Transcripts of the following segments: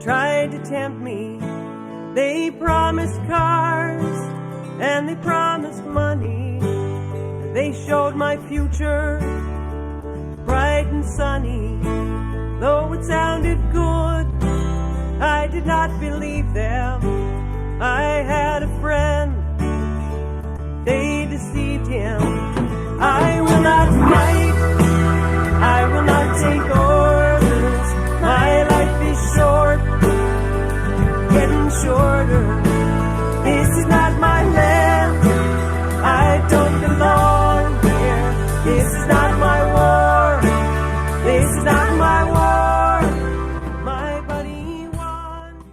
tried to tempt me. They promised cars and they promised money. They showed my future bright and sunny. Though it sounded good, I did not believe them. I had a friend, they deceived him. I will not fight, I will not take orders. My life is short, getting shorter. This is not my land, I don't belong here. This is not my war, this is not my war. My buddy won.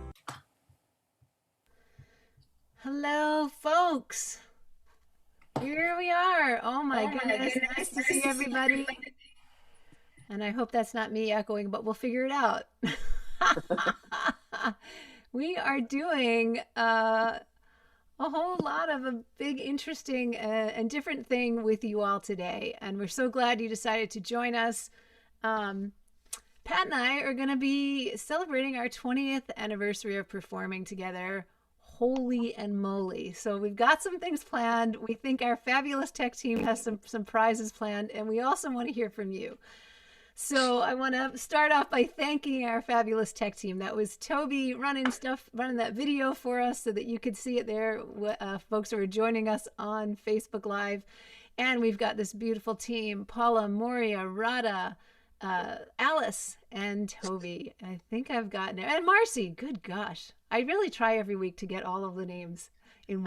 Hello, folks. Here we are. Oh my goodness. Nice to see everybody. And I hope that's not me echoing, but we'll figure it out. We are doing a whole lot of a big, interesting, and different thing with you all today. And we're so glad you decided to join us. Pat and I are going to be celebrating our 20th anniversary of performing together. Holy and moly. So we've got some things planned. We think our fabulous tech team has some prizes planned, and we also want to hear from you. So I want to start off by thanking our fabulous tech team. That was Toby running that video for us so that you could see it there, folks who are joining us on Facebook Live. And we've got this beautiful team, Paula, Moria, Rada, Alice, and Toby. I think I've gotten it. And Marcy, good gosh. I really try every week to get all of the names in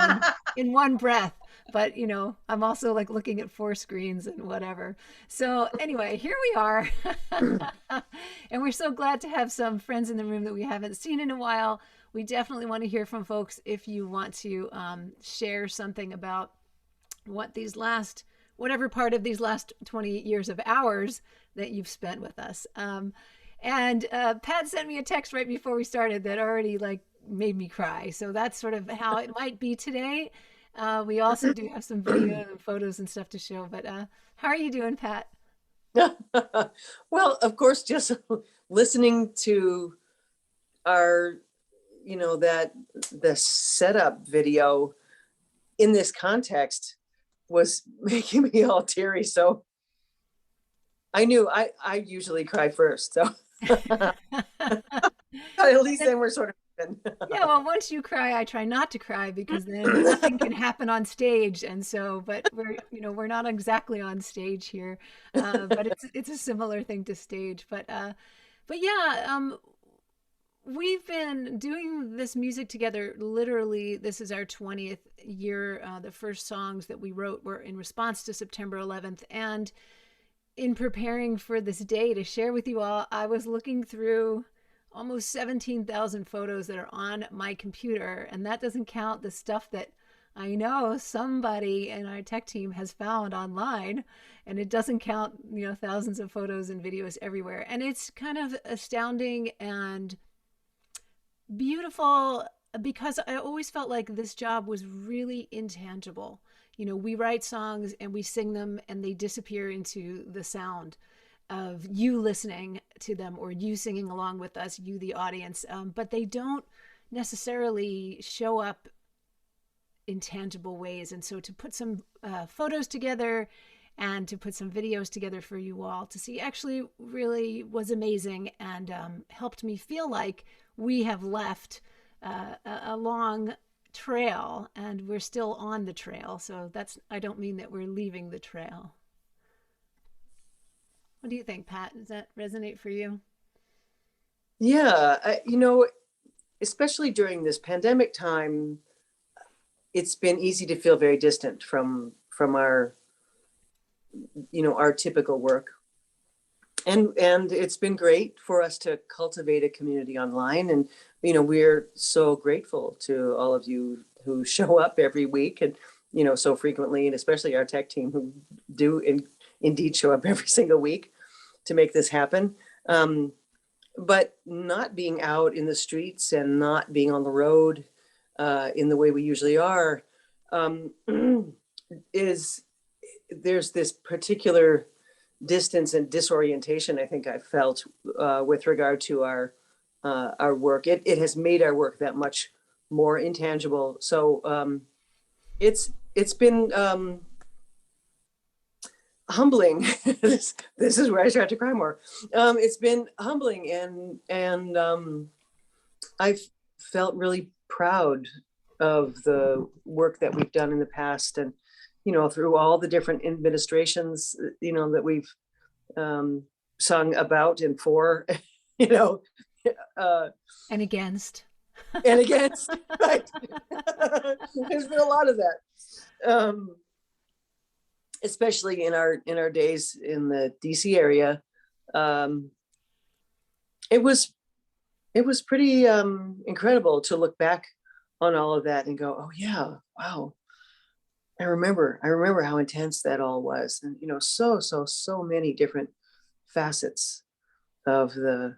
one breath, but you know, I'm also like looking at 4 screens and whatever. So anyway, here we are. And we're so glad to have some friends in the room that we haven't seen in a while. We definitely want to hear from folks if you want to share something about whatever part of these last 20 years of ours that you've spent with us. And Pat sent me a text right before we started that already like made me cry. So that's sort of how it might be today. We also do have some video and photos and stuff to show, but how are you doing, Pat? Well, of course, just listening to our, the setup video in this context was making me all teary. So I knew I usually cry first. So at least then we're sort of Yeah, well, once you cry, I try not to cry because then nothing can happen on stage. And so, but we're not exactly on stage here, but it's a similar thing to stage. But yeah, we've been doing this music together. Literally, this is our 20th year. The first songs that we wrote were in response to September 11th. And in preparing for this day to share with you all, I was looking through almost 17,000 photos that are on my computer. And that doesn't count the stuff that I know somebody in our tech team has found online. And it doesn't count, thousands of photos and videos everywhere. And it's kind of astounding and beautiful because I always felt like this job was really intangible. We write songs and we sing them and they disappear into the sound of you listening to them or you singing along with us, you, the audience. But they don't necessarily show up in tangible ways. And so to put some photos together and to put some videos together for you all to see actually really was amazing and helped me feel like we have left a long trail and we're still on the trail. So I don't mean that we're leaving the trail. What do you think, Pat? Does that resonate for you? Yeah, especially during this pandemic time, it's been easy to feel very distant from our, our typical work. And it's been great for us to cultivate a community online. And, we're so grateful to all of you who show up every week and, so frequently, and especially our tech team who do indeed show up every single week to make this happen. But not being out in the streets and not being on the road in the way we usually are, there's this particular distance and disorientation I think I felt with regard to our our work. It has made our work that much more intangible. So it's been humbling. this is where I start to cry more. It's been humbling, and I've felt really proud of the work that we've done in the past, and through all the different administrations that we've sung about and for, And against. and against. Right. There's been a lot of that, especially in our days in the DC area. It was pretty incredible to look back on all of that and go, oh yeah, wow. I remember how intense that all was, and so many different facets of the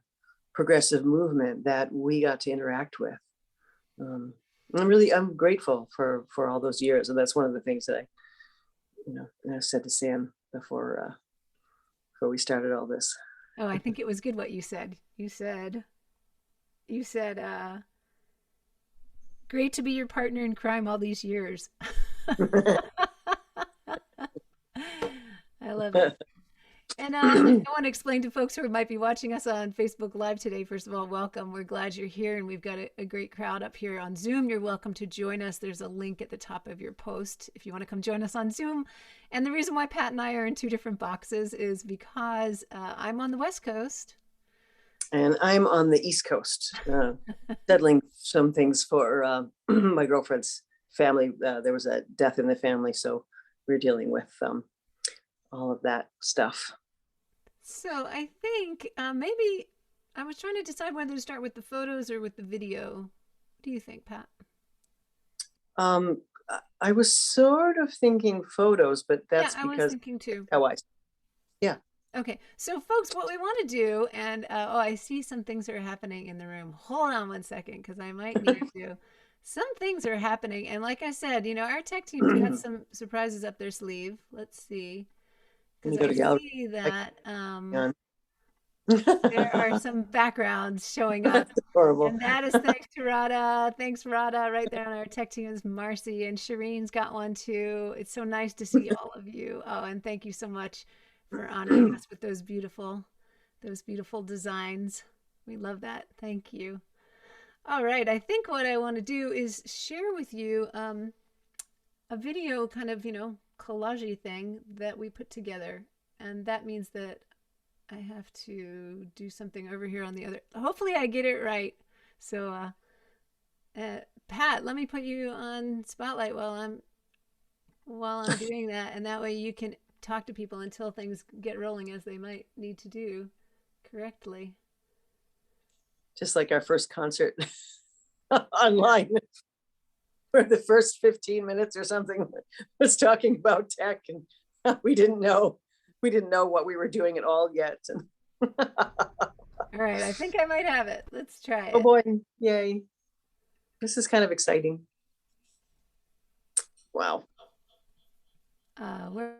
progressive movement that we got to interact with. I'm grateful for all those years, and that's one of the things that I said to Sam before we started all this. Oh, I think it was good what you said. You said, great to be your partner in crime all these years. I love it. And I want to explain to folks who might be watching us on Facebook Live today, first of all, welcome. We're glad you're here, and we've got a great crowd up here on Zoom. You're welcome to join us. There's a link at the top of your post if you want to come join us on Zoom. And the reason why Pat and I are in two different boxes is because I'm on the West Coast. And I'm on the East Coast, settling some things for my girlfriend's family. There was a death in the family, so we're dealing with all of that stuff. So I think maybe I was trying to decide whether to start with the photos or with the video. What do you think, Pat? I was sort of thinking photos, but that's I was because thinking too. How I. Yeah. Okay, so folks, what we want to do, and I see some things are happening in the room. Hold on one second, because I might need to. Some things are happening, and like I said, our tech team's got some surprises up their sleeve. Let's see, because I see that there are some backgrounds showing up. That's horrible. And that is thanks to Rada. Thanks, Rada. Right there on our tech team is Marcy, and Shireen's got one too. It's so nice to see all of you. Oh, and thank you so much for honoring us with those beautiful designs. We love that. Thank you. All right. I think what I want to do is share with you a video kind of, collage thing that we put together. And that means that I have to do something over here on the other. Hopefully I get it right. So, Pat, let me put you on spotlight while I'm doing that. And that way you can talk to people until things get rolling, as they might need to do correctly. Just like our first concert online, for the first 15 minutes or something was talking about tech, and we didn't know what we were doing at all yet. All right, I think I might have it. Let's try it. Oh boy, yay. This is kind of exciting. Wow. We're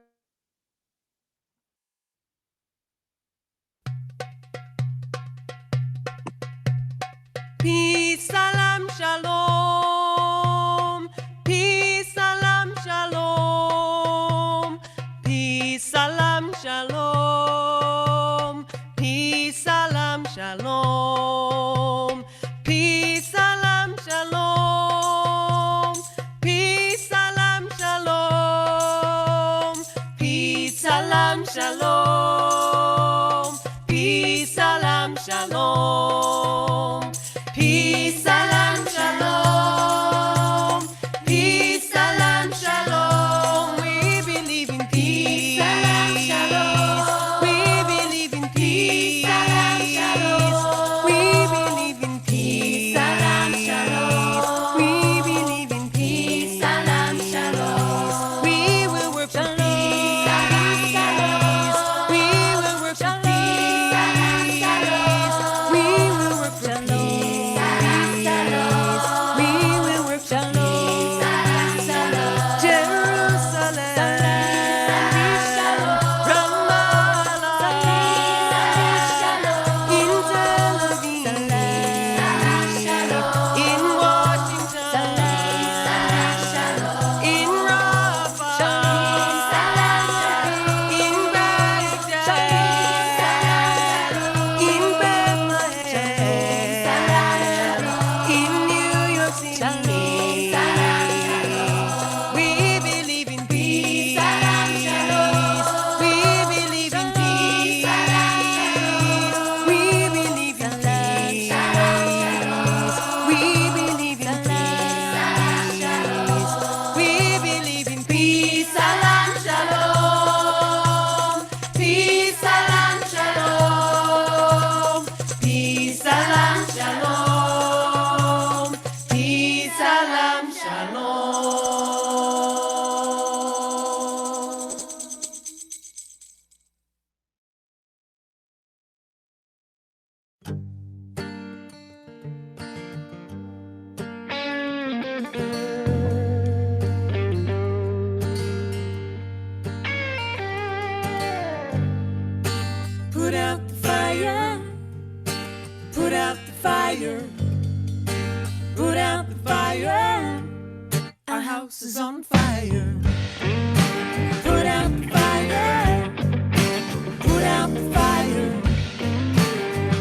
Peace, salam, shalom. Peace, salam, shalom. Peace, salam, shalom. Peace, salam, shalom. Peace, salam, shalom. Peace, salam, shalom. Peace, salam, shalom. Peace, salam, shalom. Peace, salam, shalom. Peace, salam, shalom. We believe in peace. Salam, shalom. We believe in peace. Salam, shalom. We believe in peace. Salam, shalom. We believe in peace. Salam, shalom. We will work for peace. Salam, shalom. We will work for peace. Salam, shalom. We Put out the fire. Put out the fire. Our house is on fire. Put out the fire. Put out the fire.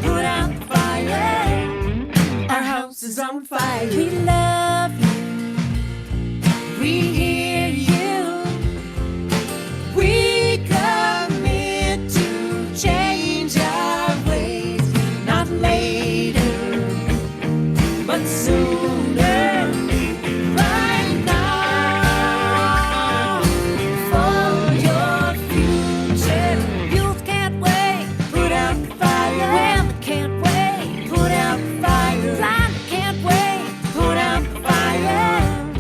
Put out the fire. Our house is on fire. We love you. We hear you. We commit to change our ways. Not later, but sooner. Right now, for your future. Youth can't wait. Put out the fire. Women can't wait. Put out the fire. Blind can't wait. Put out the fire.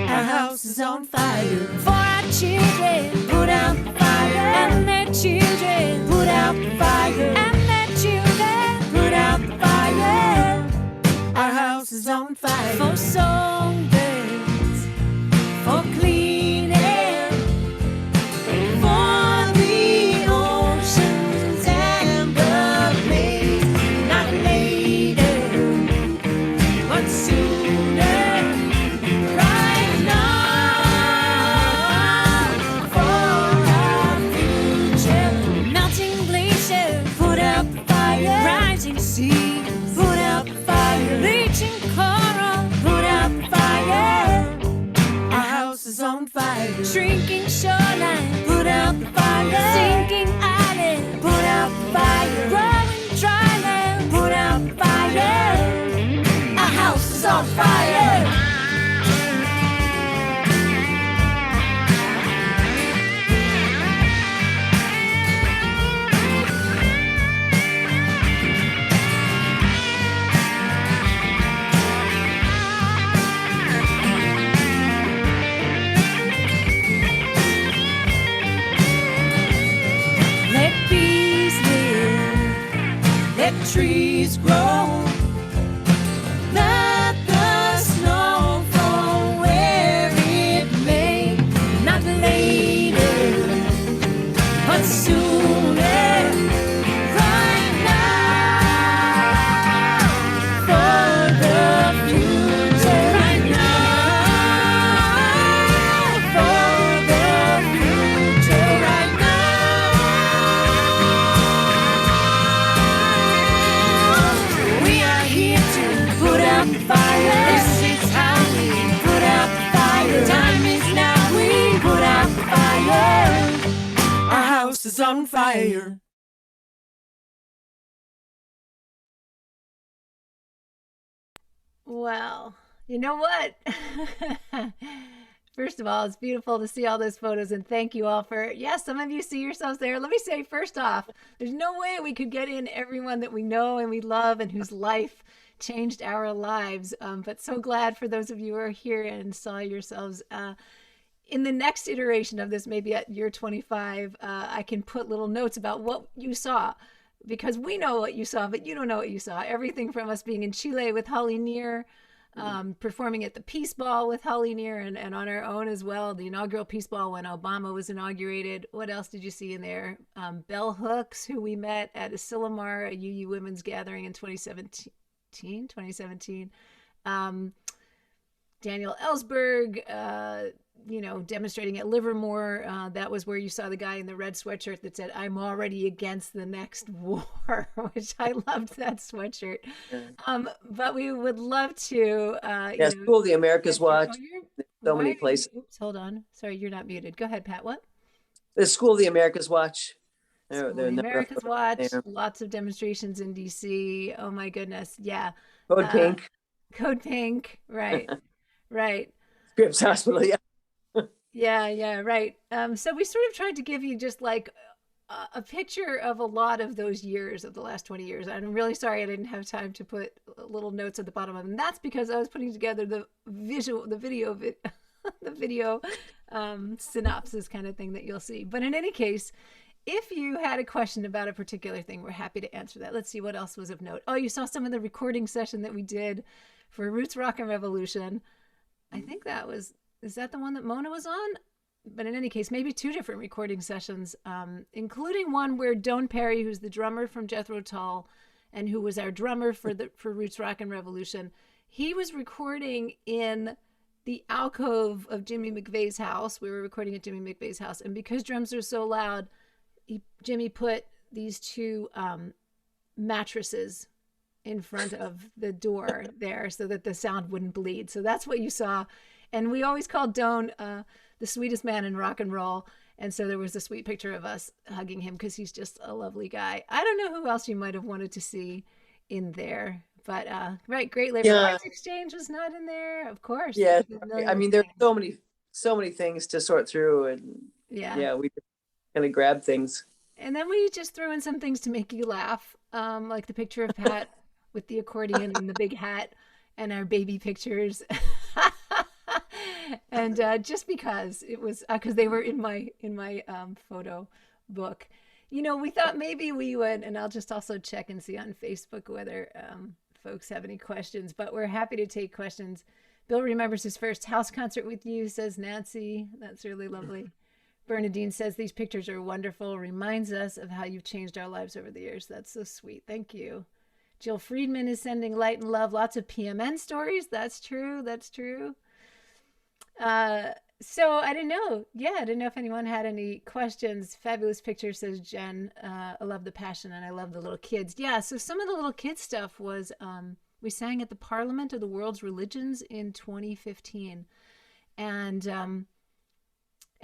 Our house is on fire. For our children. Put out the fire. And their children. Put out the fire. And their children. Put out the fire. Our house is on fire. For songbirds, for clean air, for the oceans and the plains. Not later, but sooner. Right now, for our future. Melting glaciers, put out the fire. Rising seas, put out the fire. Bleaching coral, put out the fire. Our house is on fire. Shrinking shoreline, put out the fire. Sinking island, put out the fire. Growing dry land, put out the fire. Our house is on fire. Let bees live, let trees grow. Let the snow fall where it may. Not later, but sooner. Right now, for the future. Right now, for the future. Right now, we are here to put out the fire. This is how we put out the fire. Time is now, we put out the fire. Our house is on fire. Well, you know what? First of all, it's beautiful to see all those photos, and thank you all for, yes, some of you see yourselves there. Let me say, first off, there's no way we could get in everyone that we know and we love and whose life changed our lives. But so glad for those of you who are here and saw yourselves. In the next iteration of this, maybe at year 25, I can put little notes about what you saw, because we know what you saw, but you don't know what you saw. Everything from us being in Chile with Holly Near, performing at the Peace Ball with Holly Near, and on our own as well, the inaugural Peace Ball when Obama was inaugurated. What else did you see in there? Bell Hooks, who we met at Asilomar, a UU Women's Gathering in 2017. Daniel Ellsberg, demonstrating at Livermore. That was where you saw the guy in the red sweatshirt that said, "I'm already against the next war," which I loved that sweatshirt. But we would love to. Yeah, School of the Americas Watch. So many places. Oops, hold on. Sorry, you're not muted. Go ahead, Pat. What? The School of the Americas Watch. School of the Americas Watch. Lots of demonstrations in DC. Oh my goodness. Yeah. Code Pink. Code Pink. Right. Right. Scripps Hospital. Yeah. Yeah, right. So we sort of tried to give you just like a picture of a lot of those years of the last 20 years. I'm really sorry I didn't have time to put little notes at the bottom of them. That's because I was putting together the video synopsis kind of thing that you'll see. But in any case, if you had a question about a particular thing, we're happy to answer that. Let's see what else was of note. Oh, you saw some of the recording session that we did for Roots Rock and Revolution. I think is that the one that Mona was on? But in any case, maybe two different recording sessions, including one where Doan Perry, who's the drummer from Jethro Tull, and who was our drummer for Roots Rock and Revolution. He was recording in the alcove of Jimmy McVeigh's house. We were recording at Jimmy McVeigh's house, and because drums are so loud, Jimmy put these two mattresses in front of the door there so that the sound wouldn't bleed. So that's what you saw. And we always called Doan the sweetest man in rock and roll. And so there was a sweet picture of us hugging him because he's just a lovely guy. I don't know who else you might have wanted to see in there. But right, Great Labor Yeah. Arts Exchange was not in there, of course. Yeah. There's a million I mean, there's things. so many things to sort through, and Yeah. yeah, we just kind of grab things. And then we just threw in some things to make you laugh, like the picture of Pat with the accordion and the big hat, and our baby pictures. And just because it was because they were in my photo book, we thought maybe we would, and I'll just also check and see on Facebook whether folks have any questions. But we're happy to take questions. Bill remembers his first house concert with you, says Nancy. That's really lovely. Bernadine says these pictures are wonderful. Reminds us of how you've changed our lives over the years. That's so sweet. Thank you. Jill Friedman is sending light and love. Lots of PMN stories. That's true. That's true. So I didn't know. Yeah, I didn't know if anyone had any questions. Fabulous picture, says Jen. I love the passion and I love the little kids. Yeah, so some of the little kids stuff was we sang at the Parliament of the World's Religions in 2015. And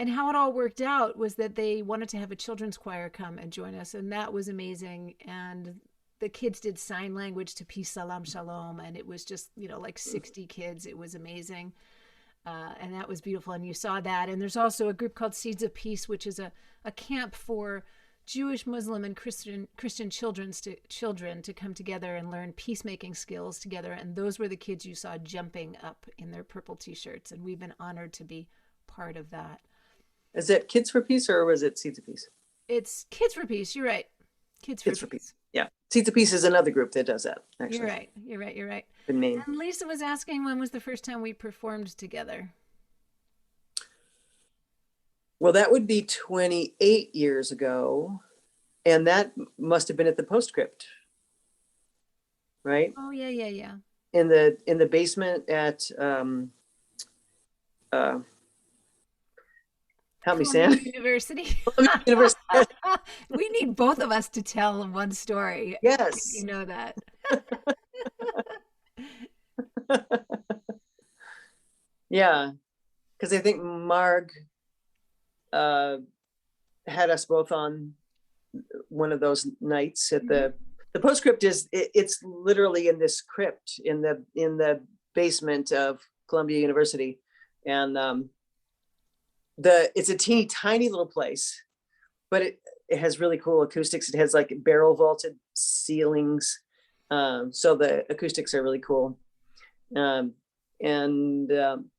how it all worked out was that they wanted to have a children's choir come and join us, and that was amazing. And the kids did sign language to peace, salam, shalom, and it was just, like 60 kids. It was amazing. And that was beautiful. And you saw that. And there's also a group called Seeds of Peace, which is a camp for Jewish, Muslim, and Christian children to come together and learn peacemaking skills together. And those were the kids you saw jumping up in their purple T-shirts. And we've been honored to be part of that. Is it Kids for Peace or was it Seeds of Peace? It's Kids for Peace. You're right. Kids for Peace. Yeah. Seeds of Peace is another group that does that, actually. You're right. In Maine. And Lisa was asking when was the first time we performed together? Well, that would be 28 years ago. And that must have been at the Postscript, right? Oh, yeah. In the basement at help me, Sam. University. University. We need both of us to tell one story. Yes. You know that. Yeah. Because I think Marg had us both on one of those nights at the Postscript it's literally in this crypt in the basement of Columbia University. And it's a teeny tiny little place, but it has really cool acoustics. It has like barrel vaulted ceilings. So the acoustics are really cool. And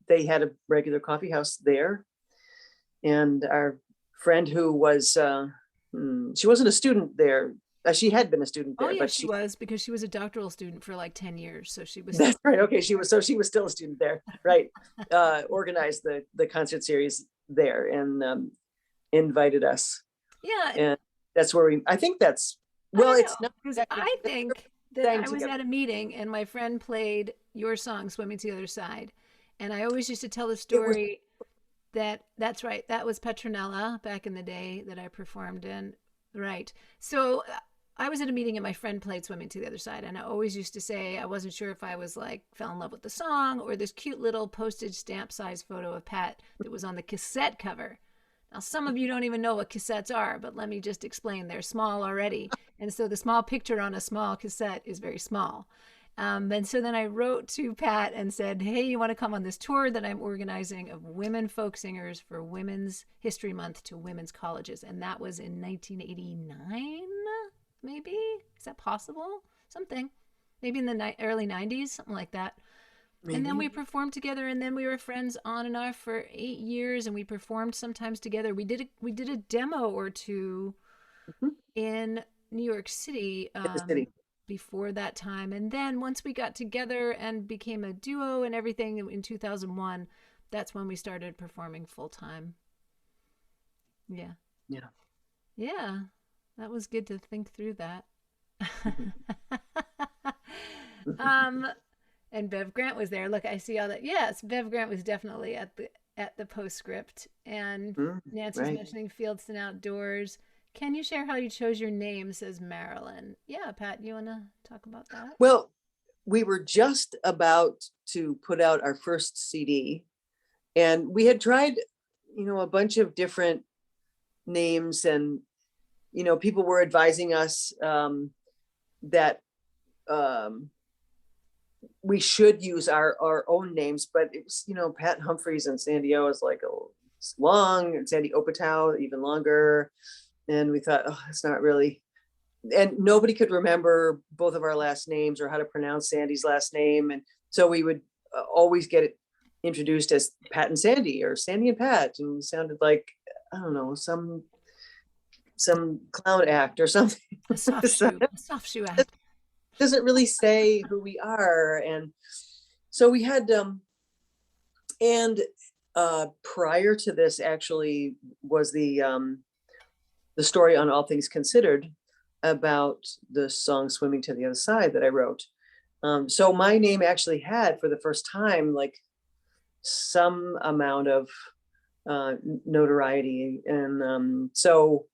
they had a regular coffee house there. And our friend who was, she wasn't a student there. She had been a student there. Oh, yeah, but she was, because she was a doctoral student for like 10 years. So she was. That's right. Okay. She was still a student there. Right. Organized the concert series there and invited us. Yeah. And that's where I think that's, well, it's not. Because I think that I was at a meeting and my friend played your song, Swimming to the Other Side. And I always used to tell the story that's right. That was Petronella back in the day that I performed in. Right. So I was at a meeting and my friend played Swimming to the Other Side. And I always used to say, I wasn't sure if I was fell in love with the song or this cute little postage stamp size photo of Pat that was on the cassette cover. Now, some of you don't even know what cassettes are, but let me just explain. They're small already. And so the small picture on a small cassette is very small. And so then I wrote to Pat and said, hey, you want to come on this tour that I'm organizing of women folk singers for Women's History Month to women's colleges? And that was in 1989, maybe? Is that possible? Something. Maybe in the early 90s, something like that. Maybe. And then we performed together, and then we were friends on and off for 8 years, and we performed sometimes together. We did a demo or two in New York City. Before that time. And then once we got together and became a duo and everything in 2001, that's when we started performing full time. Yeah. That was good to think through that. Um, and Bev Grant was there. Look, I see all that. Yes, Bev Grant was definitely at the postscript. And Nancy's Right. mentioning Fieldston Outdoors. Can you share how you chose your name? Says Marilyn. Yeah, Pat, you want to talk about that? Well, we were just about to put out our first CD, and we had tried, a bunch of different names, and people were advising us that um, we should use our own names, but it was, Pat Humphreys and Sandy O is like, oh, it's long, and Sandy Opatow even longer. And we thought, oh, it's not really, and nobody could remember both of our last names or how to pronounce Sandy's last name. And so we would always get it introduced as Pat and Sandy or Sandy and Pat. And it sounded like, I don't know, some clown act or something. A soft So shoe, a soft shoe act. doesn't really say who we are. And so we had, and prior to this actually was the story on All Things Considered about the song Swimming to the Other Side that I wrote. So my name actually had, for the first time, like some amount of notoriety. And so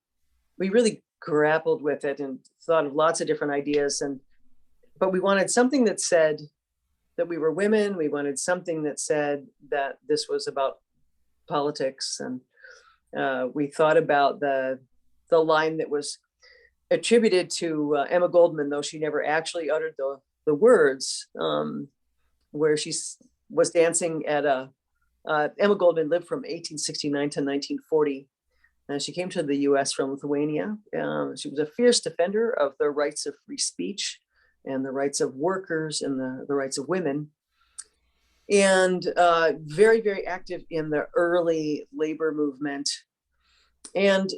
we really grappled with it and thought of lots of different ideas. But we wanted something that said that we were women. We wanted something that said that this was about politics. And we thought about the line that was attributed to Emma Goldman, though she never actually uttered the words, where she was dancing at Emma Goldman lived from 1869 to 1940. She came to the US from Lithuania. She was a fierce defender of the rights of free speech and the rights of workers and the rights of women. And very, very active in the early labor movement. And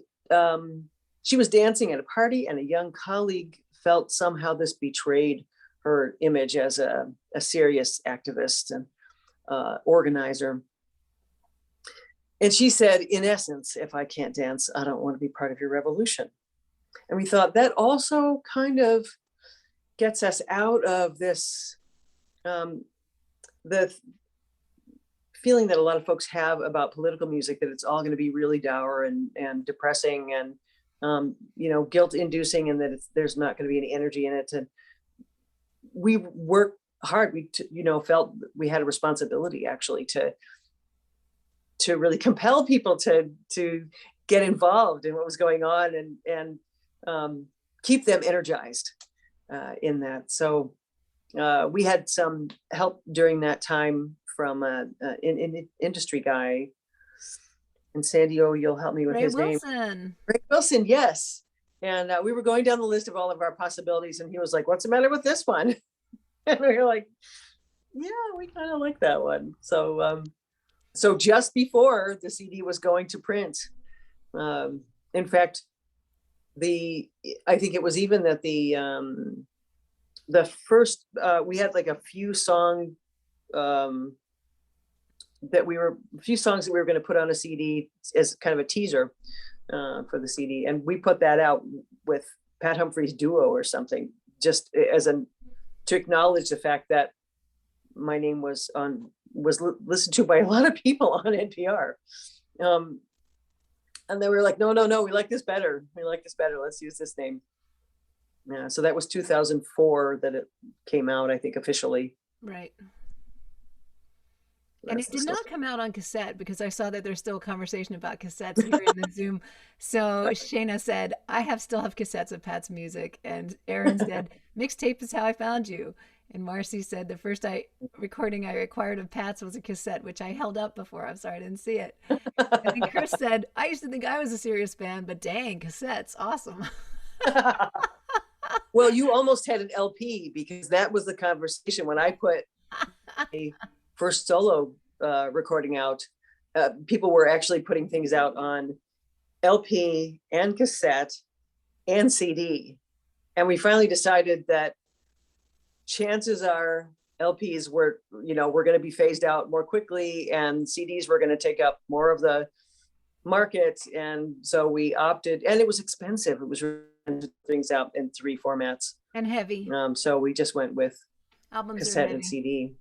she was dancing at a party, and a young colleague felt somehow this betrayed her image as a serious activist and organizer. And she said, in essence, if I can't dance, I don't want to be part of your revolution. And we thought that also kind of gets us out of this, the feeling that a lot of folks have about political music, that it's all going to be really dour and depressing and, guilt inducing, and that there's not going to be any energy in it. And we worked hard. We, felt we had a responsibility actually to really compel people to get involved in what was going on and keep them energized in that. So we had some help during that time from an industry guy. And Sandy, you'll help me with Ray his Wilson. name. Ray Wilson, yes. And we were going down the list of all of our possibilities, and he was like, "What's the matter with this one?" And we were like, "Yeah, we kind of like that one." So, so just before the CD was going to print, in fact, I think it was even that the first we had like a few songs that we were going to put on a CD as kind of a teaser for the CD, and we put that out with Pat Humphreys duo or something, just to acknowledge the fact that my name was listened to by a lot of people on NPR. And they were like, no, we like this better. Let's use this name. Yeah, so that was 2004 that it came out, I think, officially. Right. And it did not come out on cassette, because I saw that there's still a conversation about cassettes here in the Zoom. So Shayna said, I still have cassettes of Pat's music. And Aaron said, mixtape is how I found you. And Marcy said, the first recording I acquired of Pat's was a cassette, which I held up before. I'm sorry, I didn't see it. And then Chris said, I used to think I was a serious band, but dang, cassettes, awesome. Well, you almost had an LP, because that was the conversation when I put a first solo recording out. People were actually putting things out on LP and cassette and CD. And we finally decided that chances are LPs were going to be phased out more quickly, and CDs were going to take up more of the market. And so we opted, and it was expensive. It was things out in 3 formats and heavy. So we just went with Albums are cassette and many. CD.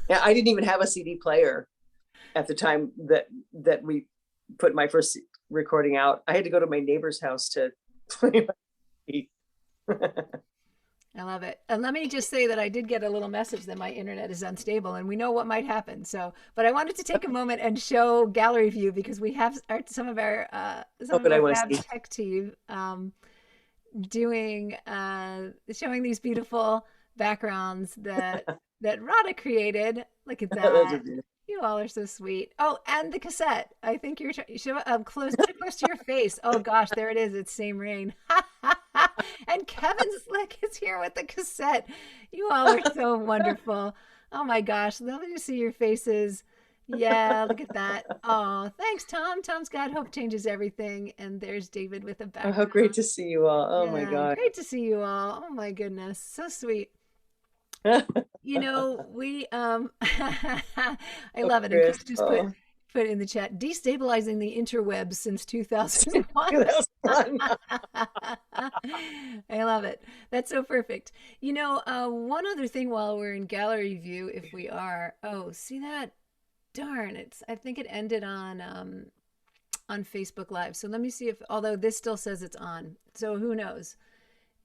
Yeah, I didn't even have a CD player at the time that we put my first recording out. I had to go to my neighbor's house to play my CD. I love it. And let me just say that I did get a little message that my internet is unstable and we know what might happen. So, but I wanted to take a moment and show gallery view because we have some of our Oh, but I want fab to see. tech team doing showing these beautiful backgrounds that Rada created. Look at Those are that. beautiful. You all are so sweet. Oh, and the cassette. I think you're show close too close to your face. Oh gosh, there it is. It's Same Rain. And Kevin Slick is here with the cassette. You all are so wonderful. Oh my gosh, lovely to see your faces. Yeah, look at that. Oh, thanks, Tom. Tom's got Hope Changes Everything. And there's David with a Oh, how background. great to see you all. Oh my Yeah, God. great to see you all. Oh my goodness. So sweet. You know, we I Oh, love it. And Chris. Chris just Oh, put in the chat, destabilizing the interwebs since 2001. that was fun. I love it. That's so perfect. You know, one other thing while we're in gallery view, if we are, oh, see that? Darn, I think it ended on Facebook Live. So let me see if, although this still says it's on. So who knows?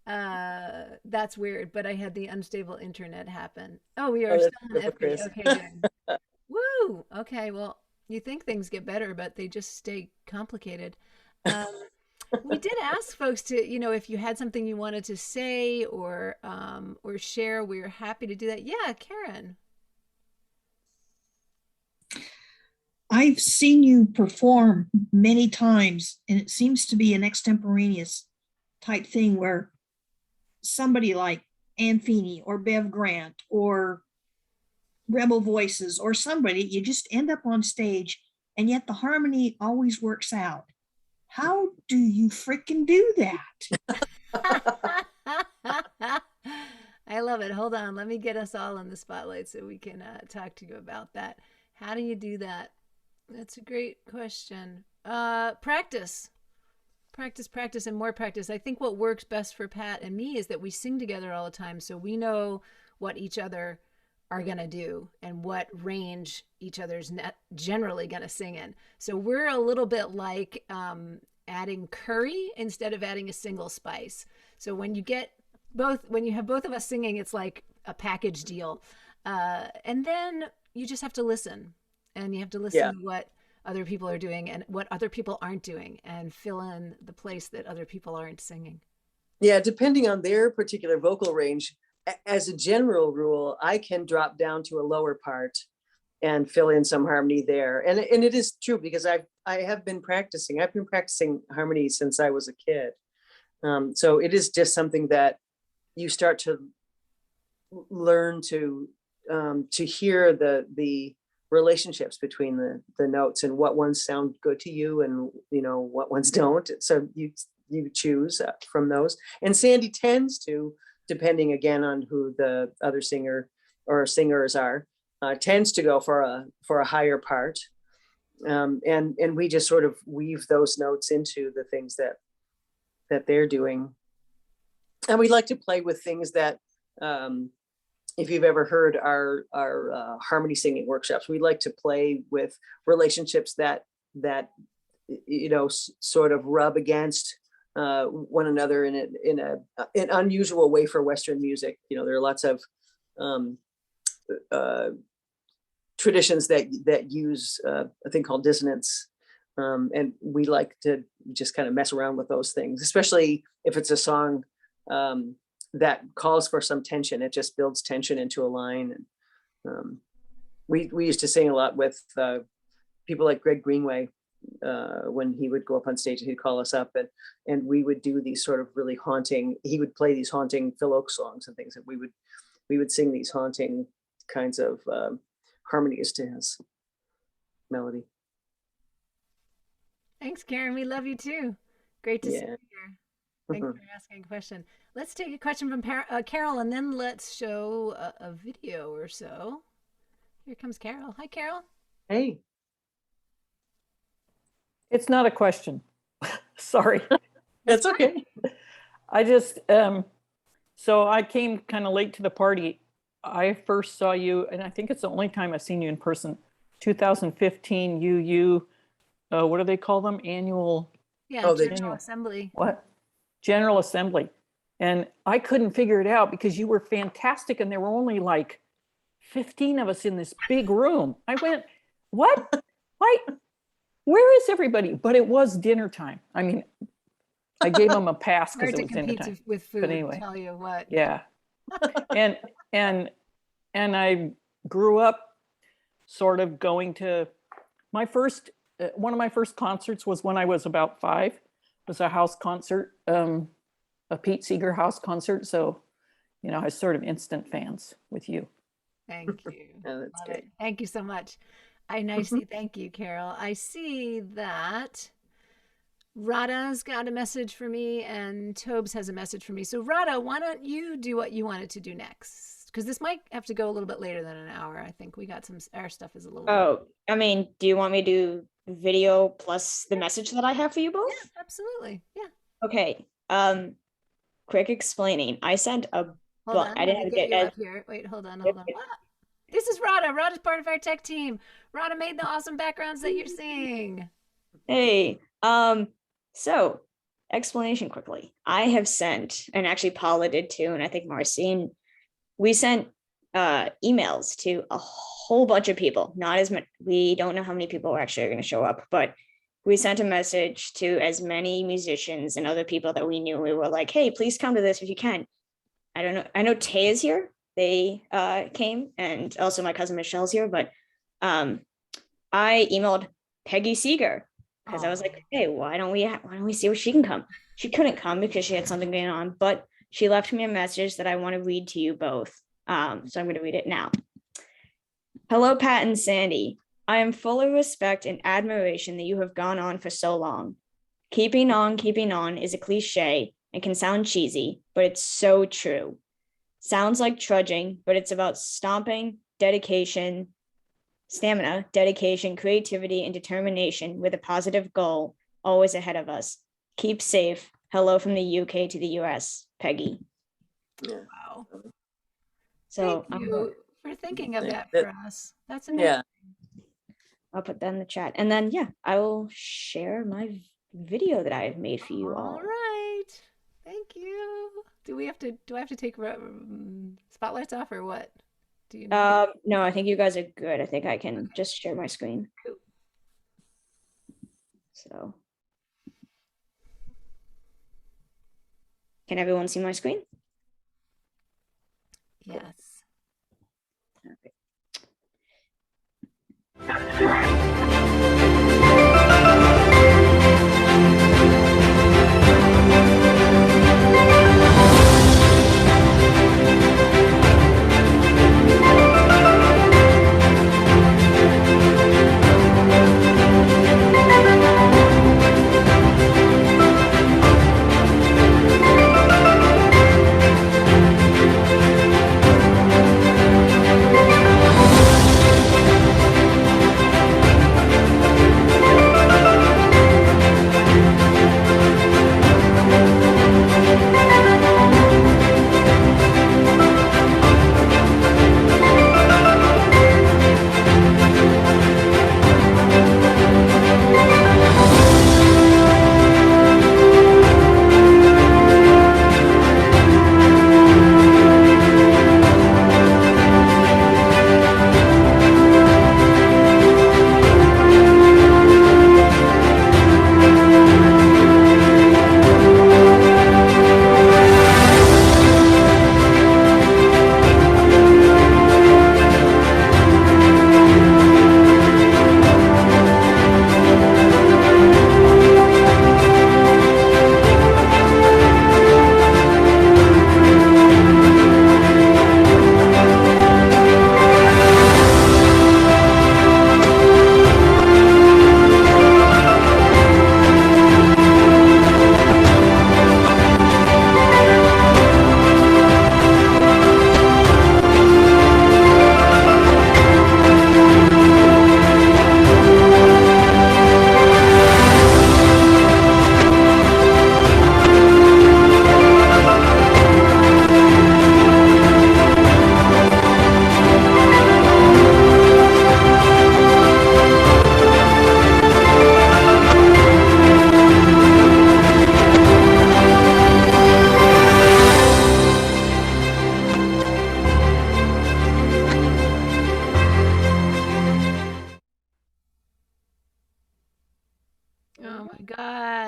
That's weird, but I had the unstable internet happen. Oh, we are Oh, that's still on beautiful, FB. Chris. Okay, good. Woo! Okay, well, you think things get better, but they just stay complicated. Um, we did ask folks to, if you had something you wanted to say or share, we're happy to do that. Yeah, Karen. I've seen you perform many times, and it seems to be an extemporaneous type thing where somebody like Ann Feeney or Bev Grant or Rebel Voices or somebody, you just end up on stage and yet the harmony always works out. How do you freaking do that? I love it. Hold on. Let me get us all in the spotlight so we can talk to you about that. How do you do that? That's a great question. Practice. Practice, and more practice. I think what works best for Pat and me is that we sing together all the time. So we know what each other are going to do and what range each other's generally going to sing in. So we're a little bit like adding curry instead of adding a single spice. So when you have both of us singing, it's like a package deal. And then you just have to listen, and you have to listen Yeah. to what other people are doing and what other people aren't doing and fill in the place that other people aren't singing. Yeah, depending on their particular vocal range, as a general rule, I can drop down to a lower part and fill in some harmony there. And it is true because I have been practicing. I've been practicing harmony since I was a kid. So it is just something that you start to learn to hear the relationships between the notes and what ones sound good to you and what ones don't. So you choose from those. And Sandy tends to, depending again on who the other singer or singers are, tends to go for a higher part. And we just sort of weave those notes into the things that they're doing. And we like to play with things that, if you've ever heard our harmony singing workshops, we like to play with relationships that sort of rub against one another in an unusual way for Western music. There are lots of traditions that use a thing called dissonance, and we like to just kind of mess around with those things, especially if it's a song that calls for some tension. It just builds tension into a line. And we used to sing a lot with people like Greg Greenway when he would go up on stage, and he'd call us up and we would do these sort of really haunting, he would play these haunting Phil Oakes songs and things, and we would sing these haunting kinds of harmonies to his melody. Thanks, Karen. We love you too. Great to see Yeah. you here. Thanks for asking a question. Let's take a question from Carol, and then let's show a video or so. Here comes Carol. Hi, Carol. Hey. It's not a question. Sorry. That's okay. I just, so I came kind of late to the party. I first saw you, and I think it's the only time I've seen you in person, 2015 what do they call them? Annual, Yeah, Oh, they- General Assembly. what? General Assembly. And I couldn't figure it out because you were fantastic and there were only like 15 of us in this big room. I went, what? Why? Where is everybody? But it was dinner time. I mean, I gave them a pass because Hard it to was dinner compete time. with food, anyway. tell you what. Yeah. and and and I grew up sort of going to my first one of my first concerts was when I was about 5. It was a house concert, a Pete Seeger house concert. So, you know, I was sort of instant fans with you. Thank you. Oh, that's Love good. it. Thank you so much. I see. Thank you, Carol. I see that Rada's got a message for me and Tobes has a message for me. So Rada, why don't you do what you wanted to do next? Because this might have to go a little bit later than an hour. I think we got our stuff is a little. Oh, I mean, do you want me to do video plus the message that I have for you both? Yeah, absolutely. Yeah. Okay. Quick explaining. I sent a Hold on. I Let me didn't get get you up here. Wait, hold on. What? This is Rada. Rada's part of our tech team. Rada made the awesome backgrounds that you're seeing. Hey, so explanation quickly. I have sent, and actually Paula did too, and I think Marcine, we sent emails to a whole bunch of people. Not as much, we don't know how many people are actually going to show up, but we sent a message to as many musicians and other people that we knew. We were like, hey, please come to this if you can. I don't know. I know Tay is here. They came, and also my cousin Michelle's here, but I emailed Peggy Seeger because I was like, hey, why don't we see if she can come? She couldn't come because she had something going on, but she left me a message that I want to read to you both. So I'm going to read it now. Hello, Pat and Sandy. I am full of respect and admiration that you have gone on for so long. Keeping on is a cliche and can sound cheesy, but it's so true. Sounds like trudging, but it's about stomping, dedication, stamina, dedication, creativity, and determination with a positive goal always ahead of us. Keep safe. Hello from the UK to the US, Peggy. Yeah. Wow. So Thank you for thinking of that that- for us. That's amazing. Yeah. I'll put that in the chat. And then, yeah, I will share my video that I have made for you all. All right. Thank you. Do I have to take spotlights off or what? Do you know? No, I think you guys are good. I think I can just share my screen. Cool. So, can everyone see my screen? Yes. Okay.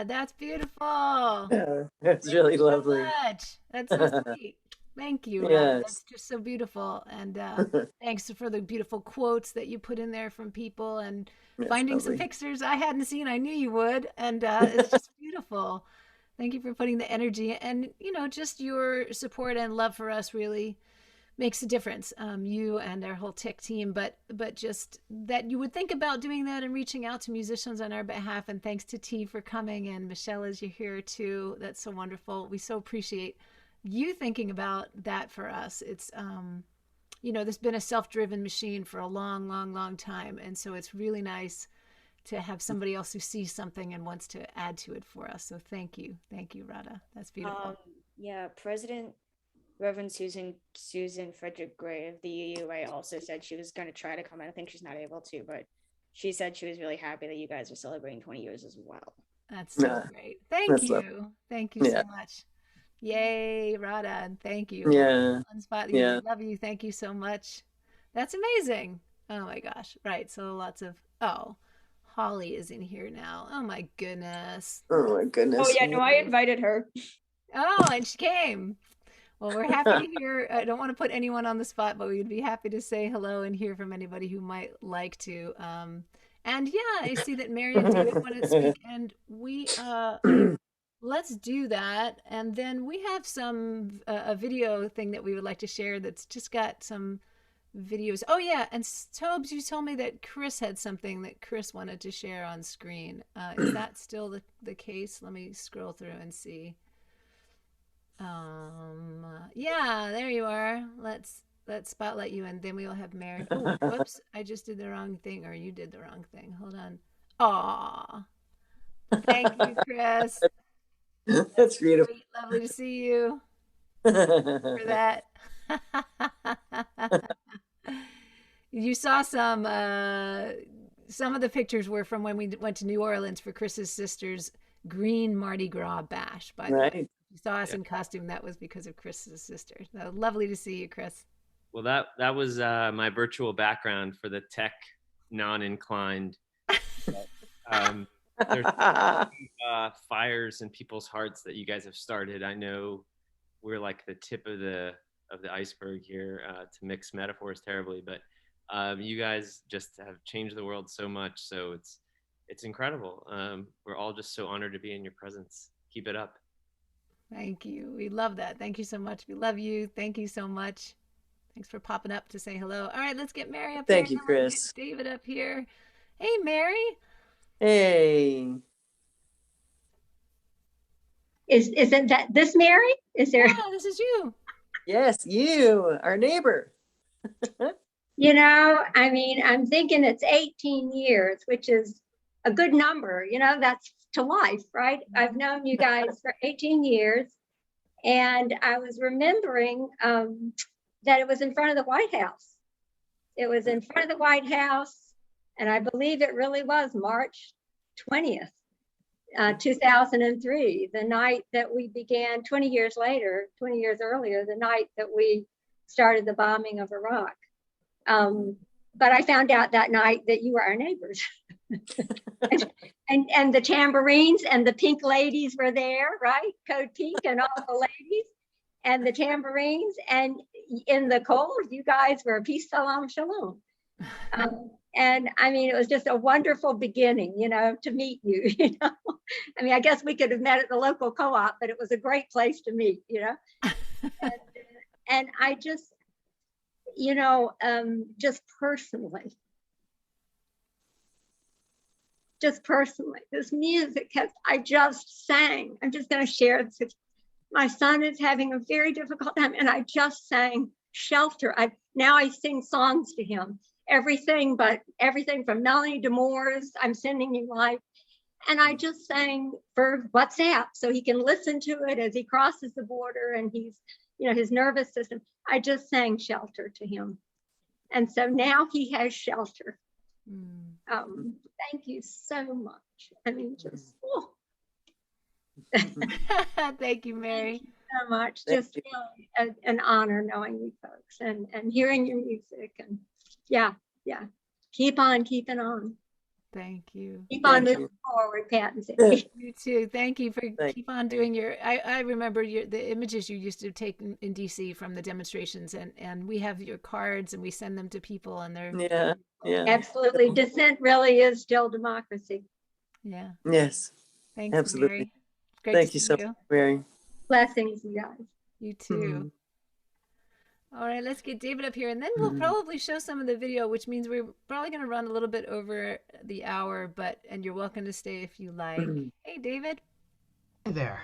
That's beautiful. Yeah, it's really So lovely. much. That's so sweet. Thank you, Rod. Yes. That's just so beautiful. And thanks for the beautiful quotes that you put in there from people and That's finding some lovely. pictures I hadn't seen. I knew you would. And it's just beautiful. Thank you for putting the energy and, just your support and love for us really makes a difference. You and our whole tech team, but just that you would think about doing that and reaching out to musicians on our behalf. And thanks to T for coming, and Michelle, as you're here too. That's so wonderful. We so appreciate you thinking about that for us. It's there's been a self-driven machine for a long, long, long time, and so it's really nice to have somebody else who sees something and wants to add to it for us. So thank you, Radha. That's beautiful. Yeah, President Reverend Susan Frederick Gray of the UUA also said she was going to try to come, and I think she's not able to, but she said she was really happy that you guys are celebrating 20 years as well. That's so Yeah, great. Thank that's you. lovely. Thank you Yeah. so much. Yay, Radha, and thank you. Yeah. On spot, Yeah. love you. Thank you so much. That's amazing. Oh my gosh. Right. So lots of Holly is in here now. Oh my goodness. Oh my goodness. Oh yeah, no, I invited her. Oh, and she came. Well, we're happy to hear. I don't want to put anyone on the spot, but we'd be happy to say hello and hear from anybody who might like to. And yeah, I see that Mary and David want to speak, and we let's do that. And then we have some a video thing that we would like to share that's just got some videos. Oh yeah, and Tobes, you told me that Chris had something that Chris wanted to share on screen. Is that still the case? Let me scroll through and see. Yeah, there you are. Let's spotlight you, and then we'll have Mary. Oh, whoops! I just did the wrong thing, or you did the wrong thing. Hold on. Aw, thank you, Chris. That's beautiful. Great. Lovely to see you for that. You saw some of the pictures were from when we went to New Orleans for Chris's sister's green Mardi Gras bash, by the way. Right. You saw us in costume. That was because of Chris's sister. So lovely to see you, Chris. Well, that was my virtual background for the tech non-inclined. There's fires in people's hearts that you guys have started. I know we're like the tip of the iceberg here, to mix metaphors terribly, but you guys just have changed the world so much. So it's incredible. We're all just so honored to be in your presence. Keep it up. Thank you. We love that. Thank you so much. We love you. Thank you so much. Thanks for popping up to say hello. All right, let's get Mary up here. Thank you, Chris. David up here. Hey, Mary. Hey. Isn't that this Mary? Is there? Yeah, this is you. Yes, you, our neighbor. I mean, I'm thinking it's 18 years, which is a good number. That's to life, right? I've known you guys for 18 years. And I was remembering that it was in front of the White House. It was in front of the White House. And I believe it really was March 20th, 2003, the night that we began 20 years earlier, the night that we started the bombing of Iraq. But I found out that night that you were our neighbors. and the tambourines and the pink ladies were there, right? Code Pink and all the ladies and the tambourines. And in the cold, you guys were peace, salam, shalom. And I mean, it was just a wonderful beginning, to meet you, I mean, I guess we could have met at the local co-op, but it was a great place to meet, and I just, just personally, this music I just sang. I'm just going to share this. My son is having a very difficult time, and I just sang Shelter. Now I sing songs to him. Everything from Melanie D'Amour's I'm Sending You Life. And I just sang for WhatsApp so he can listen to it as he crosses the border and he's, his nervous system. I just sang Shelter to him. And so now he has shelter. Thank you so much. I mean, just, oh. Thank you, Mary. Thank you so much. Just really an honor knowing you folks and hearing your music. And yeah. Keep on keeping on. Thank you. Keep on moving forward, Pat and Sandy. You too. Thank you for Thank keep on doing your. I remember the images you used to take in DC from the demonstrations, and we have your cards and we send them to people, and they're Yeah, yeah. Absolutely. Dissent really is still democracy. yeah. Yes, Thanks, absolutely. Mary. Great Thank to you see so you. much, Mary. Blessings, you guys. You too. Mhm. All right, let's get David up here, and then we'll Mhm. probably show some of the video, which means we're probably going to run a little bit over the hour, and you're welcome to stay if you like. Mhm. Hey, David. Hey there.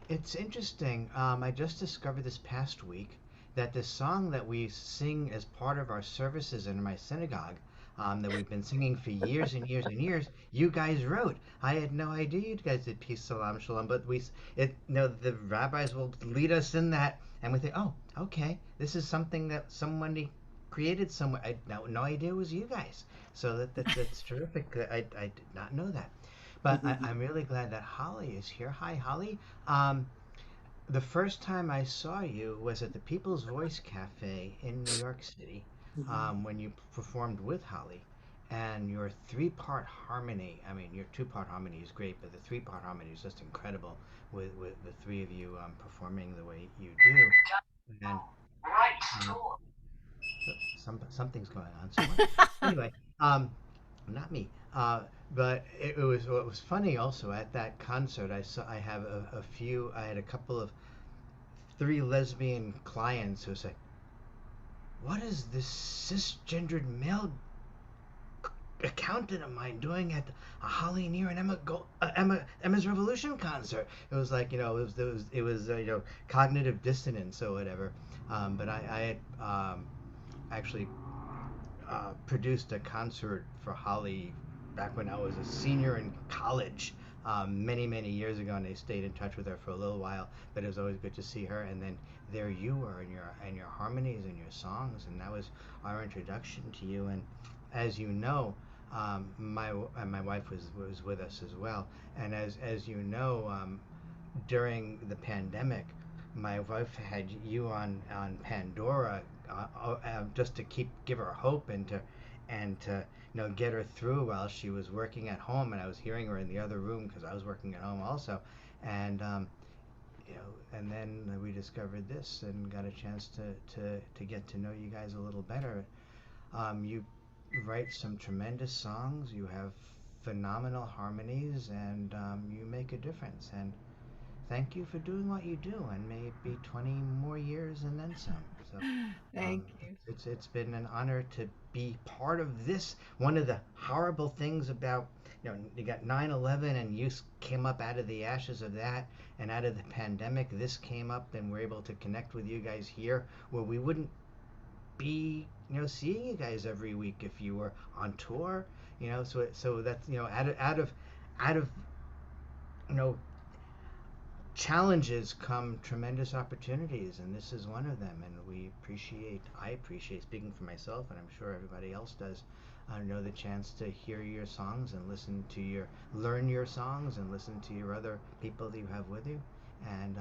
It's interesting. I just discovered this past week that the song that we sing as part of our services in my synagogue, that we've been singing for years and years and years, you guys wrote. I had no idea you guys did Peace, Salam, Shalom, but the rabbis will lead us in that, and we think, oh, okay, this is something that somebody created somewhere. I had no idea it was you guys. So that's terrific. I did not know that. But I'm really glad that Holly is here. Hi, Holly. Um, the first time I saw you was at the People's Voice Cafe in New York City when you performed with Holly. And your three-part harmony, I mean, your two-part harmony is great, but the three-part harmony is just incredible with the three of you performing the way you do. And uh, something's going on somewhere. Anyway, not me. But it was funny also at that concert. I have a few. I had a couple of three lesbian clients who say, "What is this cisgendered male accountant of mine doing at a Holly Near and Emma's Revolution concert?" It was like it was cognitive dissonance or whatever. But I had actually produced a concert for Holly back when I was a senior in college, many, many years ago, and I stayed in touch with her for a little while. But it was always good to see her. And then there you were in your harmonies and your songs, and that was our introduction to you. And as you know, my wife was with us as well. And as you know, during the pandemic, my wife had you on Pandora just to give her hope and to get her through while she was working at home, and I was hearing her in the other room because I was working at home also, and and then we discovered this and got a chance to get to know you guys a little better. You write some tremendous songs. You have phenomenal harmonies, and you make a difference. And thank you for doing what you do, and may it be 20 more years and then some. So Thank you. it's been an honor to be part of this. One of the horrible things about you got 9/11, and you came up out of the ashes of that, and out of the pandemic, this came up, and we're able to connect with you guys here, where we wouldn't be seeing you guys every week if you were on tour. So that's out of you know challenges come tremendous opportunities, and this is one of them. And I appreciate, speaking for myself, and I'm sure everybody else does, the chance to hear your songs and learn your songs and listen to your other people that you have with you. And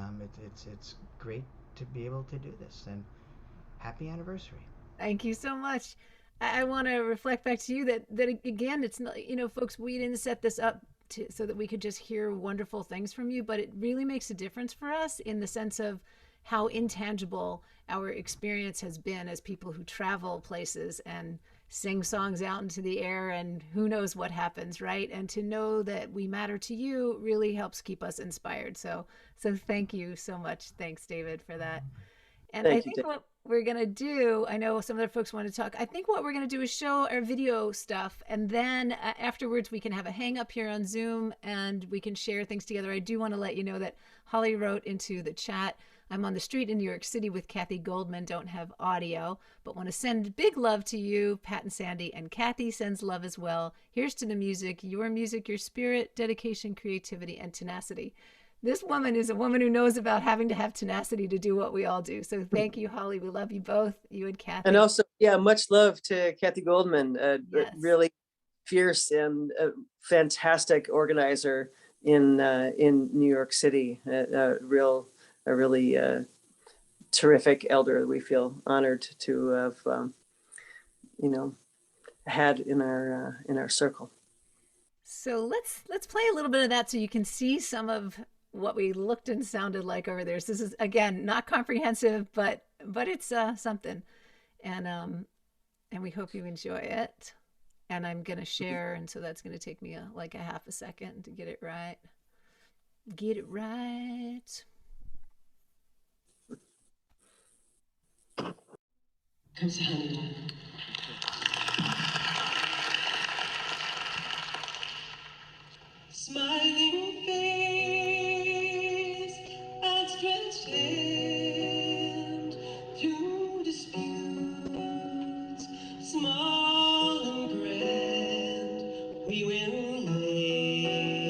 it's great to be able to do this, and happy anniversary. Thank you so much. I want to reflect back to you that again, it's not, folks, we didn't set this up so that we could just hear wonderful things from you, but it really makes a difference for us in the sense of how intangible our experience has been as people who travel places and sing songs out into the air, and who knows what happens, right? And to know that we matter to you really helps keep us inspired. So thank you so much. Thanks, David, for that. And I Thank you, think Dave. what we're going to do, I know some other folks want to talk. I think what we're going to do is show our video stuff. And then afterwards, we can have a hang up here on Zoom and we can share things together. I do want to let you know that Holly wrote into the chat, "I'm on the street in New York City with Kathy Goldman, don't have audio, but want to send big love to you, Pat and Sandy." And Kathy sends love as well. "Here's to the music, your spirit, dedication, creativity, and tenacity." This woman is a woman who knows about having to have tenacity to do what we all do. So thank you, Holly. We love you both, you and Kathy. And also, yeah, much love to Kathy Goldman, Yes. really fierce and fantastic organizer in New York City. A really terrific elder. We feel honored to have had in our circle. So let's play a little bit of that so you can see some of what we looked and sounded like over there. So this is again not comprehensive, but it's something, and we hope you enjoy it. And I'm gonna share, and so that's gonna take me like a half a second to get it right. Get it right. Smiling face, outstretched hand, through disputes, small and grand, we will lay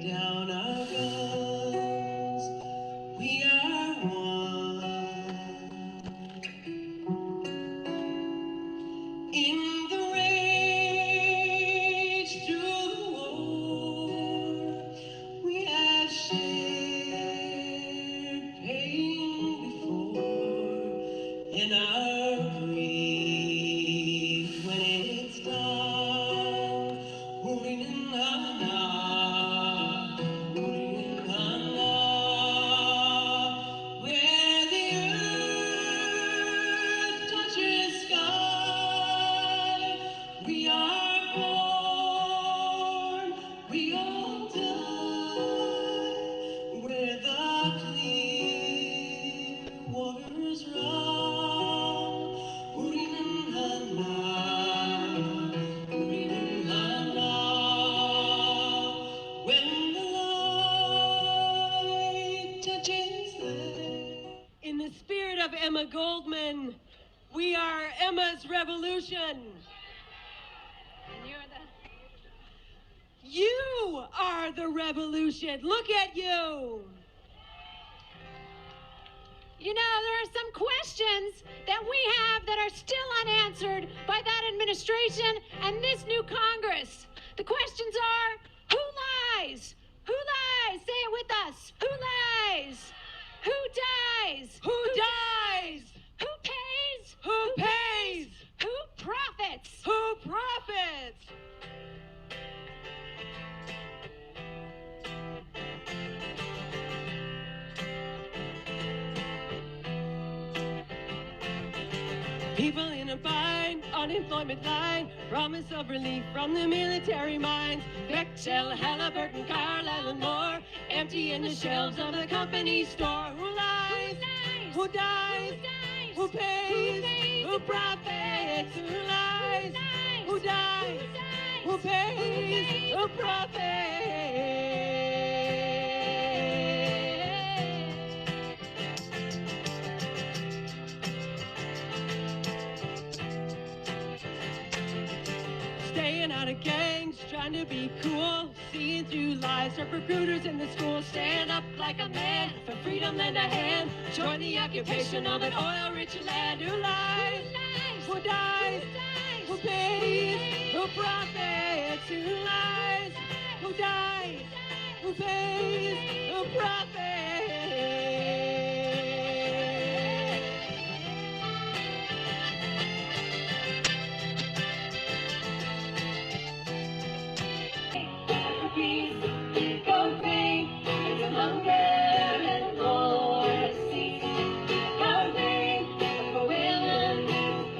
down our guns. We are one. In the rage through the war, we have shared pain before. In our grief, when it's done, Urinana, Urinana, where the earth touches sky, we are born, we all die, where the clear waters run. Urinana, Urinana, when the light touches there. In the spirit of Emma Goldman, we are Emma's Revolution. And you are the revolution. Look at you. You know, there are some questions that we have that are still unanswered by that administration and this new Congress. The questions are, who lies? Who lies? Say it with us. Who lies? Who dies? Who dies? Who pays? Who pays? Who profits? Who profits? People in a bind, unemployment line, promise of relief from the military mines. Bechtel, Halliburton, Carlisle, and more, empty in the shelves of the company store. Who lies? Who dies? Who pays? Who profits? Who lies? Who dies? Who pays? Who profits? Staying out of gangs, trying to be cool, seeing through lies of recruiters in the school. Stand up like a man, for freedom lend a hand. Join the occupation of an oil-rich land. Who lies? Who dies? Who pays? Who profits? Who lies? Who dies? Who pays? Who profits? Go big, it's hunger and more seas. Go big for women,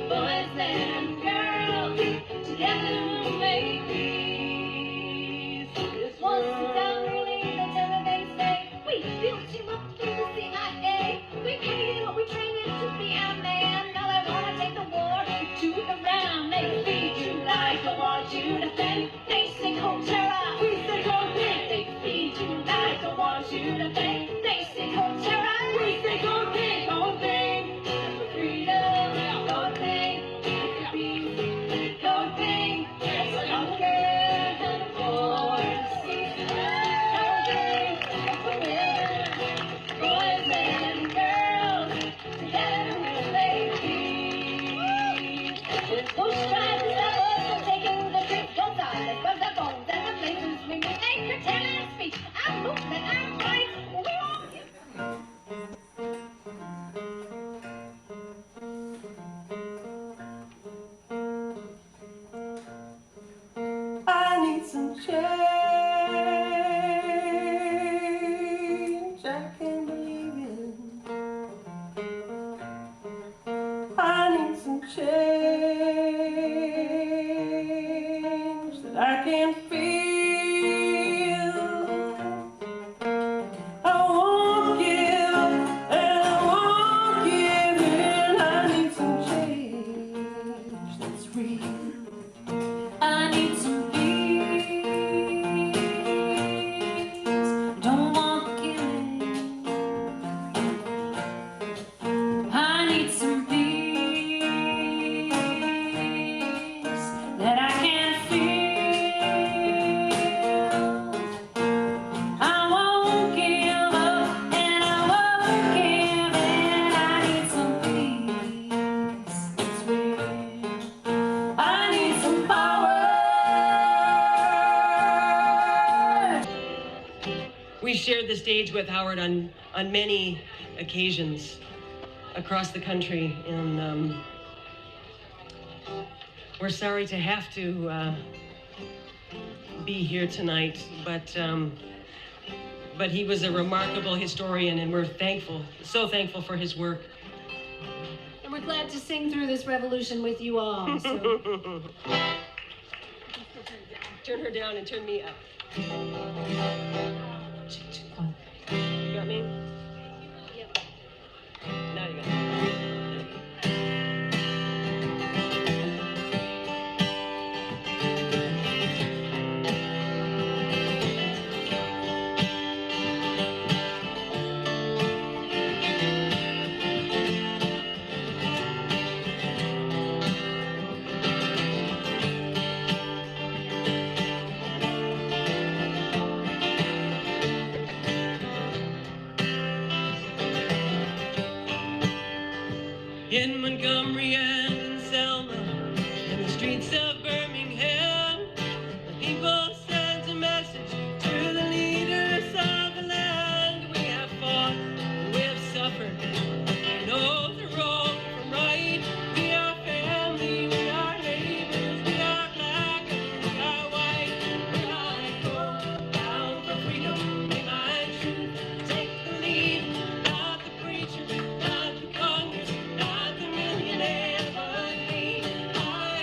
boys and girls, together we'll make peace. This was the town really that never made sense. some change that I can't feel. I won't give and I won't give in. I need some change that's real. I need some peace. Don't want killing. I need some peace that I can't feel. I won't give up and I won't give in. I need some peace that's real. I need some power. We shared the stage with Howard on many occasions across the country, and we're sorry to have to be here tonight, but he was a remarkable historian, and we're thankful, so thankful for his work. And we're glad to sing through this revolution with you all. So. Turn her down and turn me up. You got me? Yep. Now you got me. In Montgomery and Selma, in the streets of Birmingham, the people sent a message to the leaders of the land. We have fought, we have suffered, we know the wrong from right. We are family, we are neighbors, we are black and we are white. We might go down for freedom, we might choose to take the lead. Not the preacher, not the Congress, not the millionaire, but me. I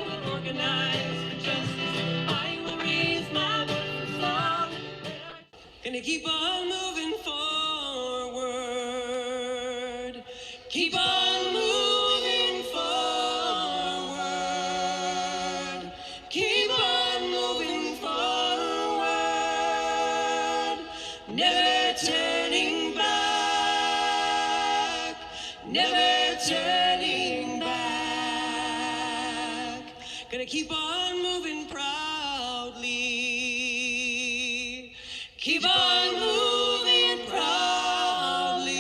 will organize for justice. I will raise my voice for song. Gonna keep on moving forward. Keep on moving forward. Keep on moving forward. Never turning back. Never turning back. Gonna keep on moving proudly. Keep on moving proudly.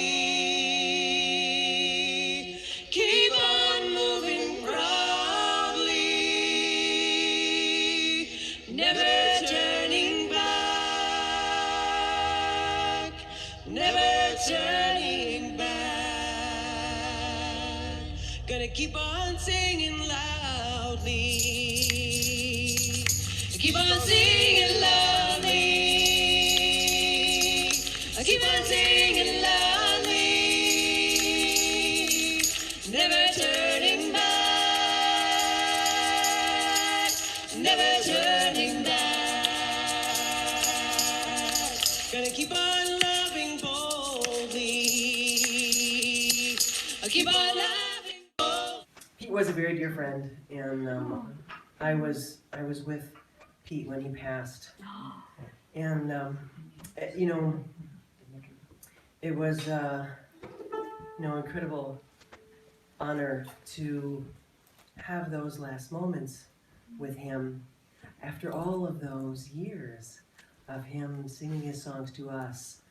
Keep on moving proudly. Never turning back. Never turning back. Gonna keep on singing loudly. Keep on singing loudly. Keep on singing loudly. Never turning back. Never turning back. Gonna keep on loving boldly. Keep on loving boldly. Pete was a very dear friend, and I was with Pete when he passed, and you know, it was incredible honor to have those last moments with him after all of those years of him singing his songs to us.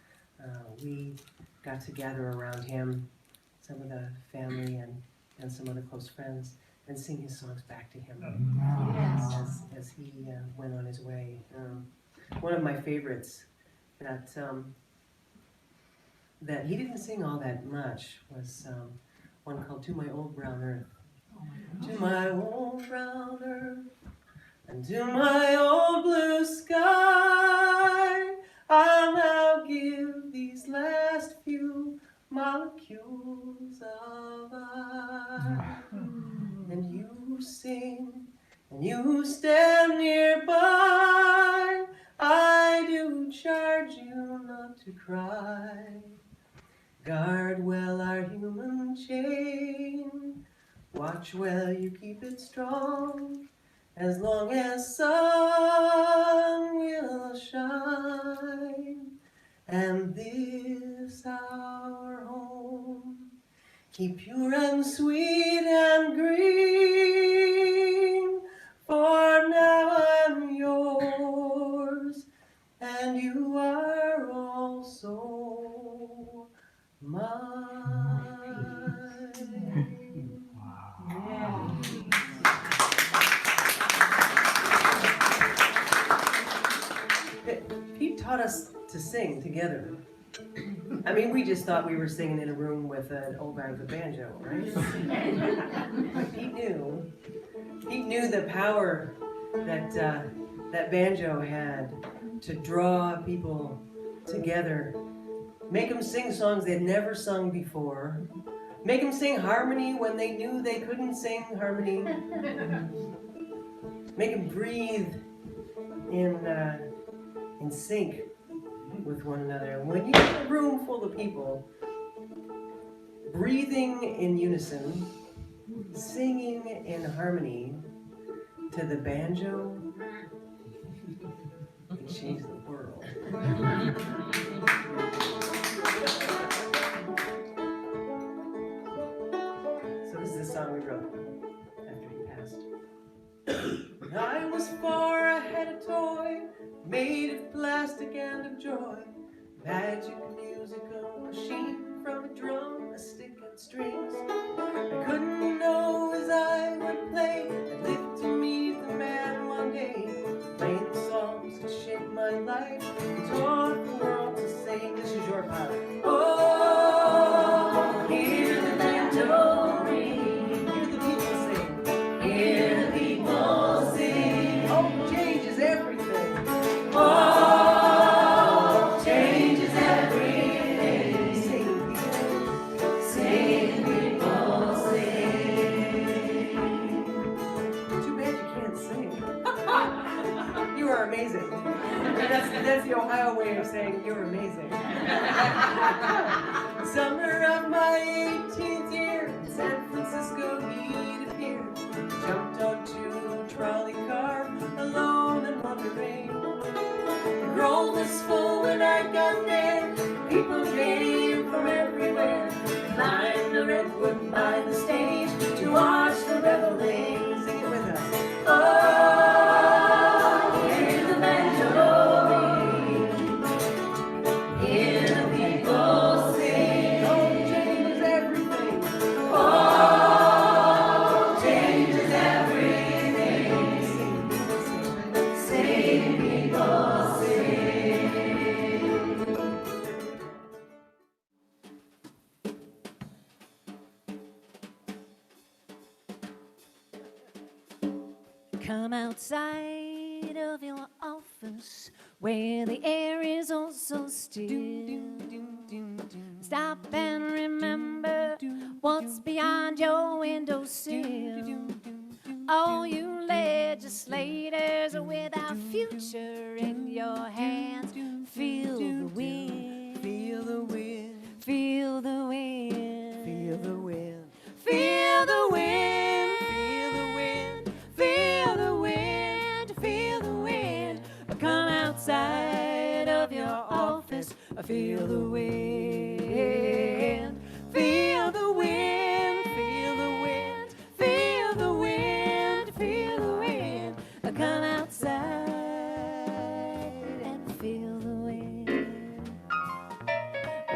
We got to gather around him, some of the family and some of the close friends, and sing his songs back to him as he went on his way. One of my favorites that he didn't sing all that much was one called "To My Old Brown Earth." To my old brown earth and to my old blue sky, I'll now give these last few molecules of you sing and you stand nearby, I do charge you not to cry. Guard well our human chain, watch well you keep it strong, as long as sun will shine, and this our home keep pure and sweet and green, for now I'm yours, and you are also mine. Yeah. Pete taught us to sing together. I mean, we just thought we were singing in a room with an old guy with a banjo, right? But Pete knew the power that that banjo had to draw people together, make them sing songs they'd never sung before, make them sing harmony when they knew they couldn't sing harmony, make them breathe in sync with one another. When you have a room full of people breathing in unison, singing in harmony to the banjo, it changed the world. So this is a song we wrote after he passed. I was far ahead of toy, made of plastic and of joy. Magic musical machine, from a drum, a stick and strings. I couldn't know as I would play, I'd live to meet the man one day. Playing the songs that shaped my life, taught the world to sing. This is your part. Oh, hear the banjo ring, hear the people sing, hear the people sing. Oh, changes everything. Oh, changes everything. Sing, people, sing. Too bad you can't sing. You are amazing. That's the Ohio way of saying you're amazing. Summer of my 18th year, in San Francisco he'd appear. Jumped onto a trolley car, alone and wondering. The roll was full when I got there. People came from everywhere. Climbed the redwood by the stage to watch the reveling. Sing it with us. Oh, hear the banjo ring, hear the people sing. Oh, changes everything. Oh, changes everything. Sing, people, Come outside of your office where the air is oh so still. Stop and remember what's beyond your windowsill. All you legislators with our future in your hands, feel the wind, feel the wind, feel the wind, feel the wind, feel the wind, feel the wind, feel the wind, feel the wind. Come outside of your office, feel the wind, feel the wind, feel the wind, feel the wind, feel the wind. Come outside and feel the wind.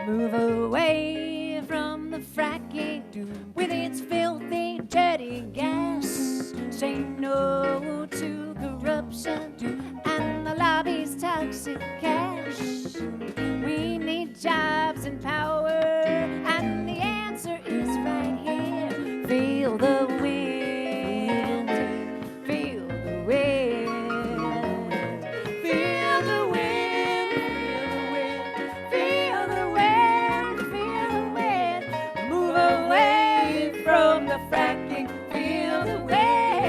Move away from the fracking with its filthy, dirty gas. Say no to corruption and the lobby's toxic cash. We need jobs and power, and the answer is right here. Feel the wind, feel the wind, feel the wind, feel the wind, feel the wind. Move away from the fracking, feel the wind.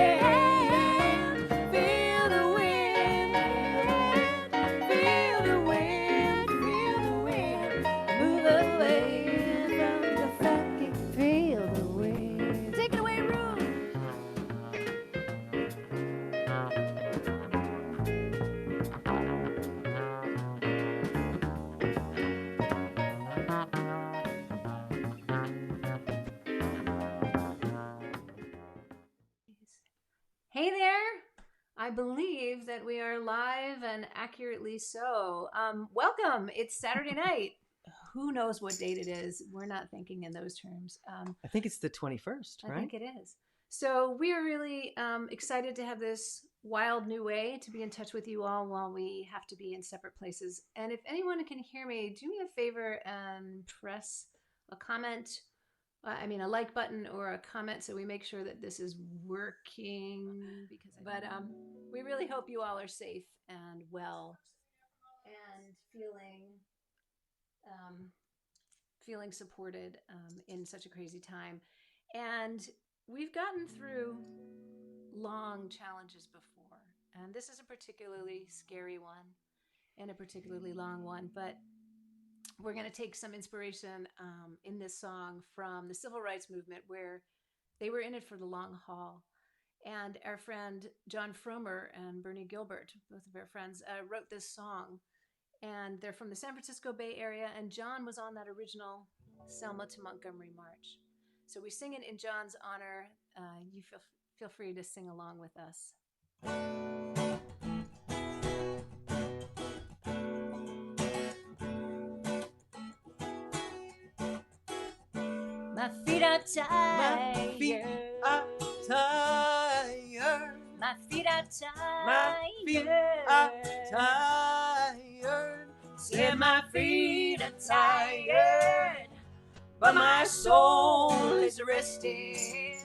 Hey there! I believe that we are live and accurately so. Welcome. It's Saturday night. Who knows what date it is? We're not thinking in those terms. I think it's the 21st, I right? think it is. So we are really excited to have this wild new way to be in touch with you all while we have to be in separate places. And if anyone can hear me, do me a favor and press a comment. A like button or a comment so we make sure that this is working. We really hope you all are safe and well and feeling supported in such a crazy time. And we've gotten through long challenges before, and this is a particularly scary one and a particularly long one, but we're going to take some inspiration in this song from the civil rights movement, where they were in it for the long haul. And our friend John Fromer and Bernie Gilbert, both of our friends, wrote this song. And they're from the San Francisco Bay Area, and John was on that original Selma to Montgomery March. So we sing it in John's honor. You feel free to sing along with us. My feet are tired. My feet are tired. My feet are tired. My feet are tired. Yeah, my feet are tired, But my soul is resting.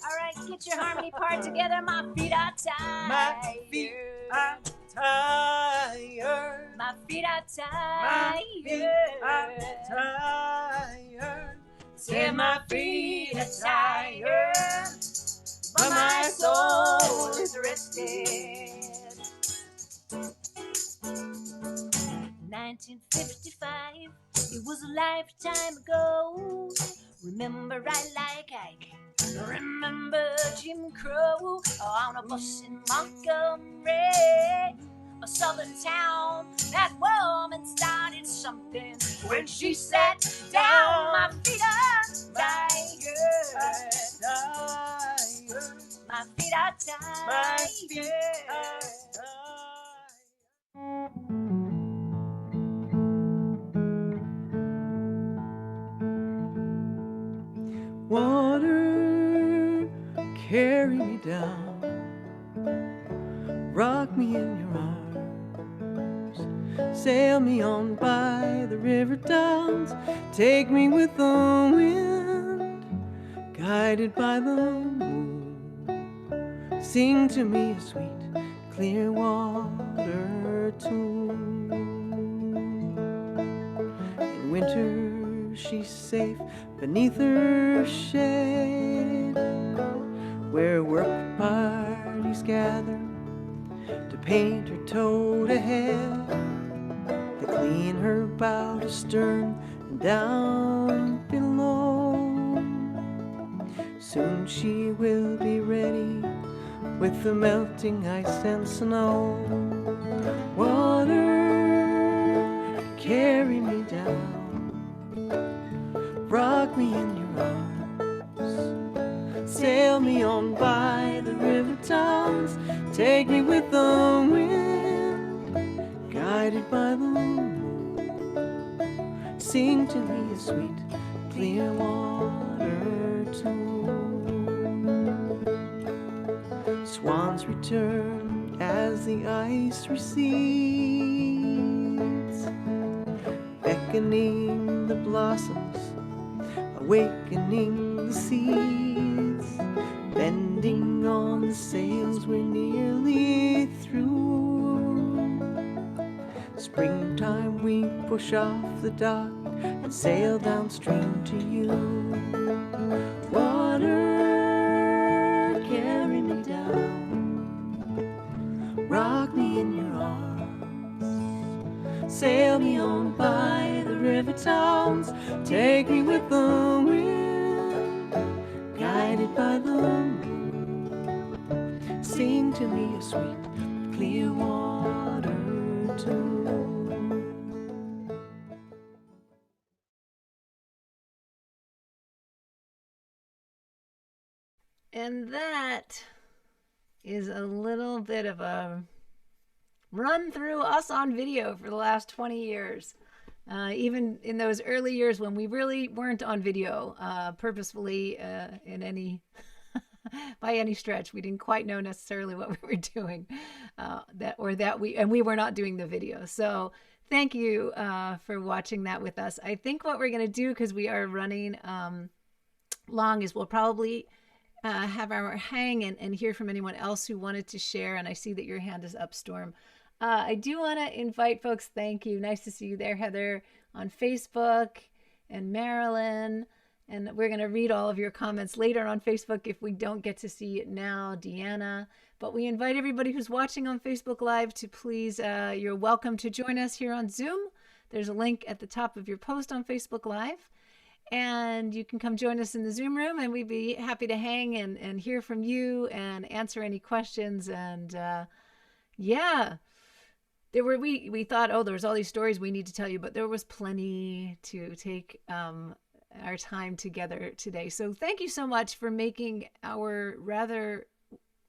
All right, get your harmony part together. My feet are tired. My feet are tired. My feet are My feet are tired. tired. Yeah, my feet are tired, But my soul is resting. 1955, it was a lifetime ago. Remember right like I can remember Jim Crow on a bus in Montgomery, a southern town. That woman started something when she sat down. My feet are tired. My feet are My feet are tired. Water, carry me down. Rock me in your arms. Sail me on by the river downs. Take me with the wind, guided by the moon. Sing to me a sweet, clear water tune. In winter she's safe beneath her shade, where work parties gather to paint her toe to head, to clean her bow to stern and down below. Soon she will be ready with the melting ice and snow. Water, carry me down. Rock me in your arms. Sail me on by the river towns. Take me with the wind, guided by the moon. Sing to me a sweet, clear water tune. Swans return as the ice recedes, beckoning the blossoms, awakening the seeds, bending on the sails, we're nearly through. Springtime, we push off the dock and sail downstream to you. Water, carry me down. Rock me in your arms. Sail me on by the river towns. Take me with the wind, guided by the moon. Sing to me a sweet, clear water tune. And that is a little bit of a run through us on video for the last 20 years. Even in those early years when we really weren't on video purposefully in any by any stretch, we didn't quite know necessarily what we were doing, we were not doing the video. So thank you for watching that with us. I think what we're going to do, because we are running long, is we'll probably have our hang and hear from anyone else who wanted to share. And I see that your hand is up, Storm. I do want to invite folks. Thank you. Nice to see you there, Heather, on Facebook, and Marilyn. And we're going to read all of your comments later on Facebook if we don't get to see it now, Deanna. But we invite everybody who's watching on Facebook Live to please, you're welcome to join us here on Zoom. There's a link at the top of your post on Facebook Live. And you can come join us in the Zoom room, and we'd be happy to hang and hear from you and answer any questions. And yeah, we thought, oh, there's all these stories we need to tell you, but there was plenty to take our time together today. So thank you so much for making our rather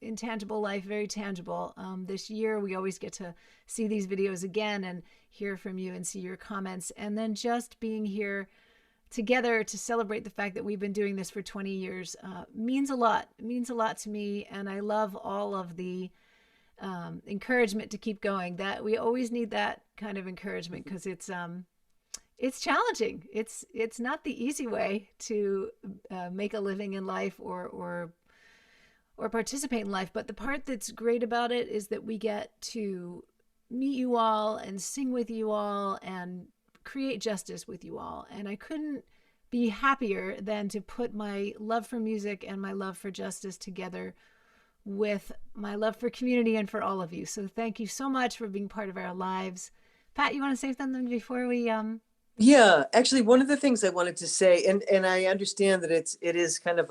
intangible life very tangible. This year, we always get to see these videos again and hear from you and see your comments. And then just being here together to celebrate the fact that we've been doing this for 20 years means a lot. It means a lot to me. And I love all of the encouragement to keep going. That we always need that kind of encouragement, because it's challenging. It's not the easy way to make a living in life or participate in life. But the part that's great about it is that we get to meet you all and sing with you all and create justice with you all. And I couldn't be happier than to put my love for music and my love for justice together with my love for community and for all of you. So thank you so much for being part of our lives. Pat, you want to say something before we Yeah, actually, one of the things I wanted to say, and I understand that it is kind of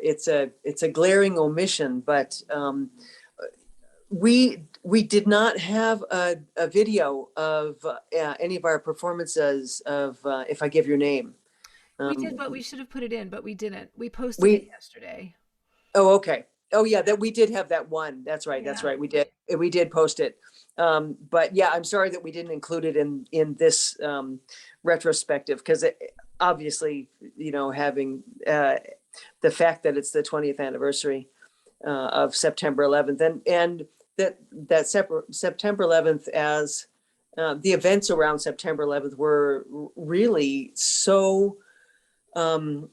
it's a glaring omission, but we did not have a video of any of our performances of If I Give Your Name. we did, but we should have put it in, but we didn't. We posted it yesterday. Oh, okay. Oh, yeah, that we did have that one. That's right. That's right. We did post it. But yeah, I'm sorry that we didn't include it in this retrospective, because obviously, having the fact that it's the 20th anniversary of September 11th, and that September 11th, as the events around September 11th were really so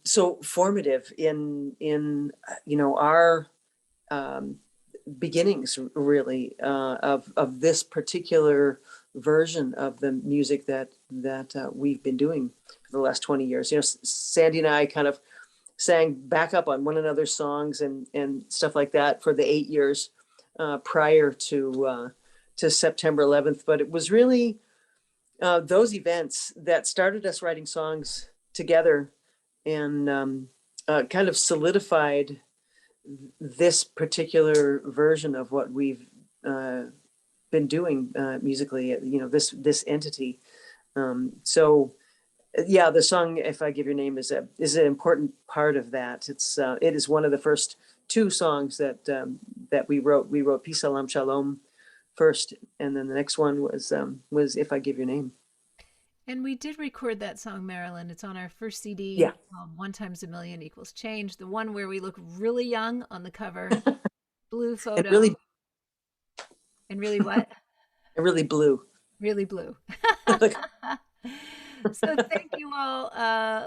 formative in our beginnings, really, of this particular version of the music that we've been doing for the last 20 years. Sandy and I kind of sang back up on one another's songs and stuff like that for the 8 years prior to September 11th. But it was really those events that started us writing songs together and kind of solidified this particular version of what we've been doing musically, this entity. So yeah, the song "If I Give Your Name" is an important part of that. It is one of the first two songs that we wrote. We wrote "Peace Salam Shalom" first, and then the next one was "If I Give Your Name." And we did record that song, Marilyn. It's on our first CD. Yeah. One times a million equals change. The one where we look really young on the cover, blue photo. And really what? Really blue. Really blue. So thank you all.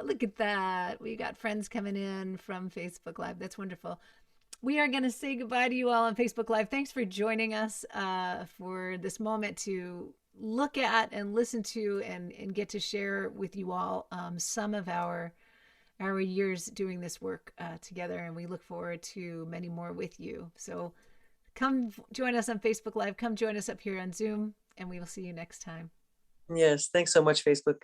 Look at that. We got friends coming in from Facebook Live. That's wonderful. We are going to say goodbye to you all on Facebook Live. Thanks for joining us for this moment to look at and listen to and get to share with you all some of our years doing this work together. And we look forward to many more with you. So come join us on Facebook Live. Come join us up here on Zoom, and we will see you next time. Yes. Thanks so much, Facebook.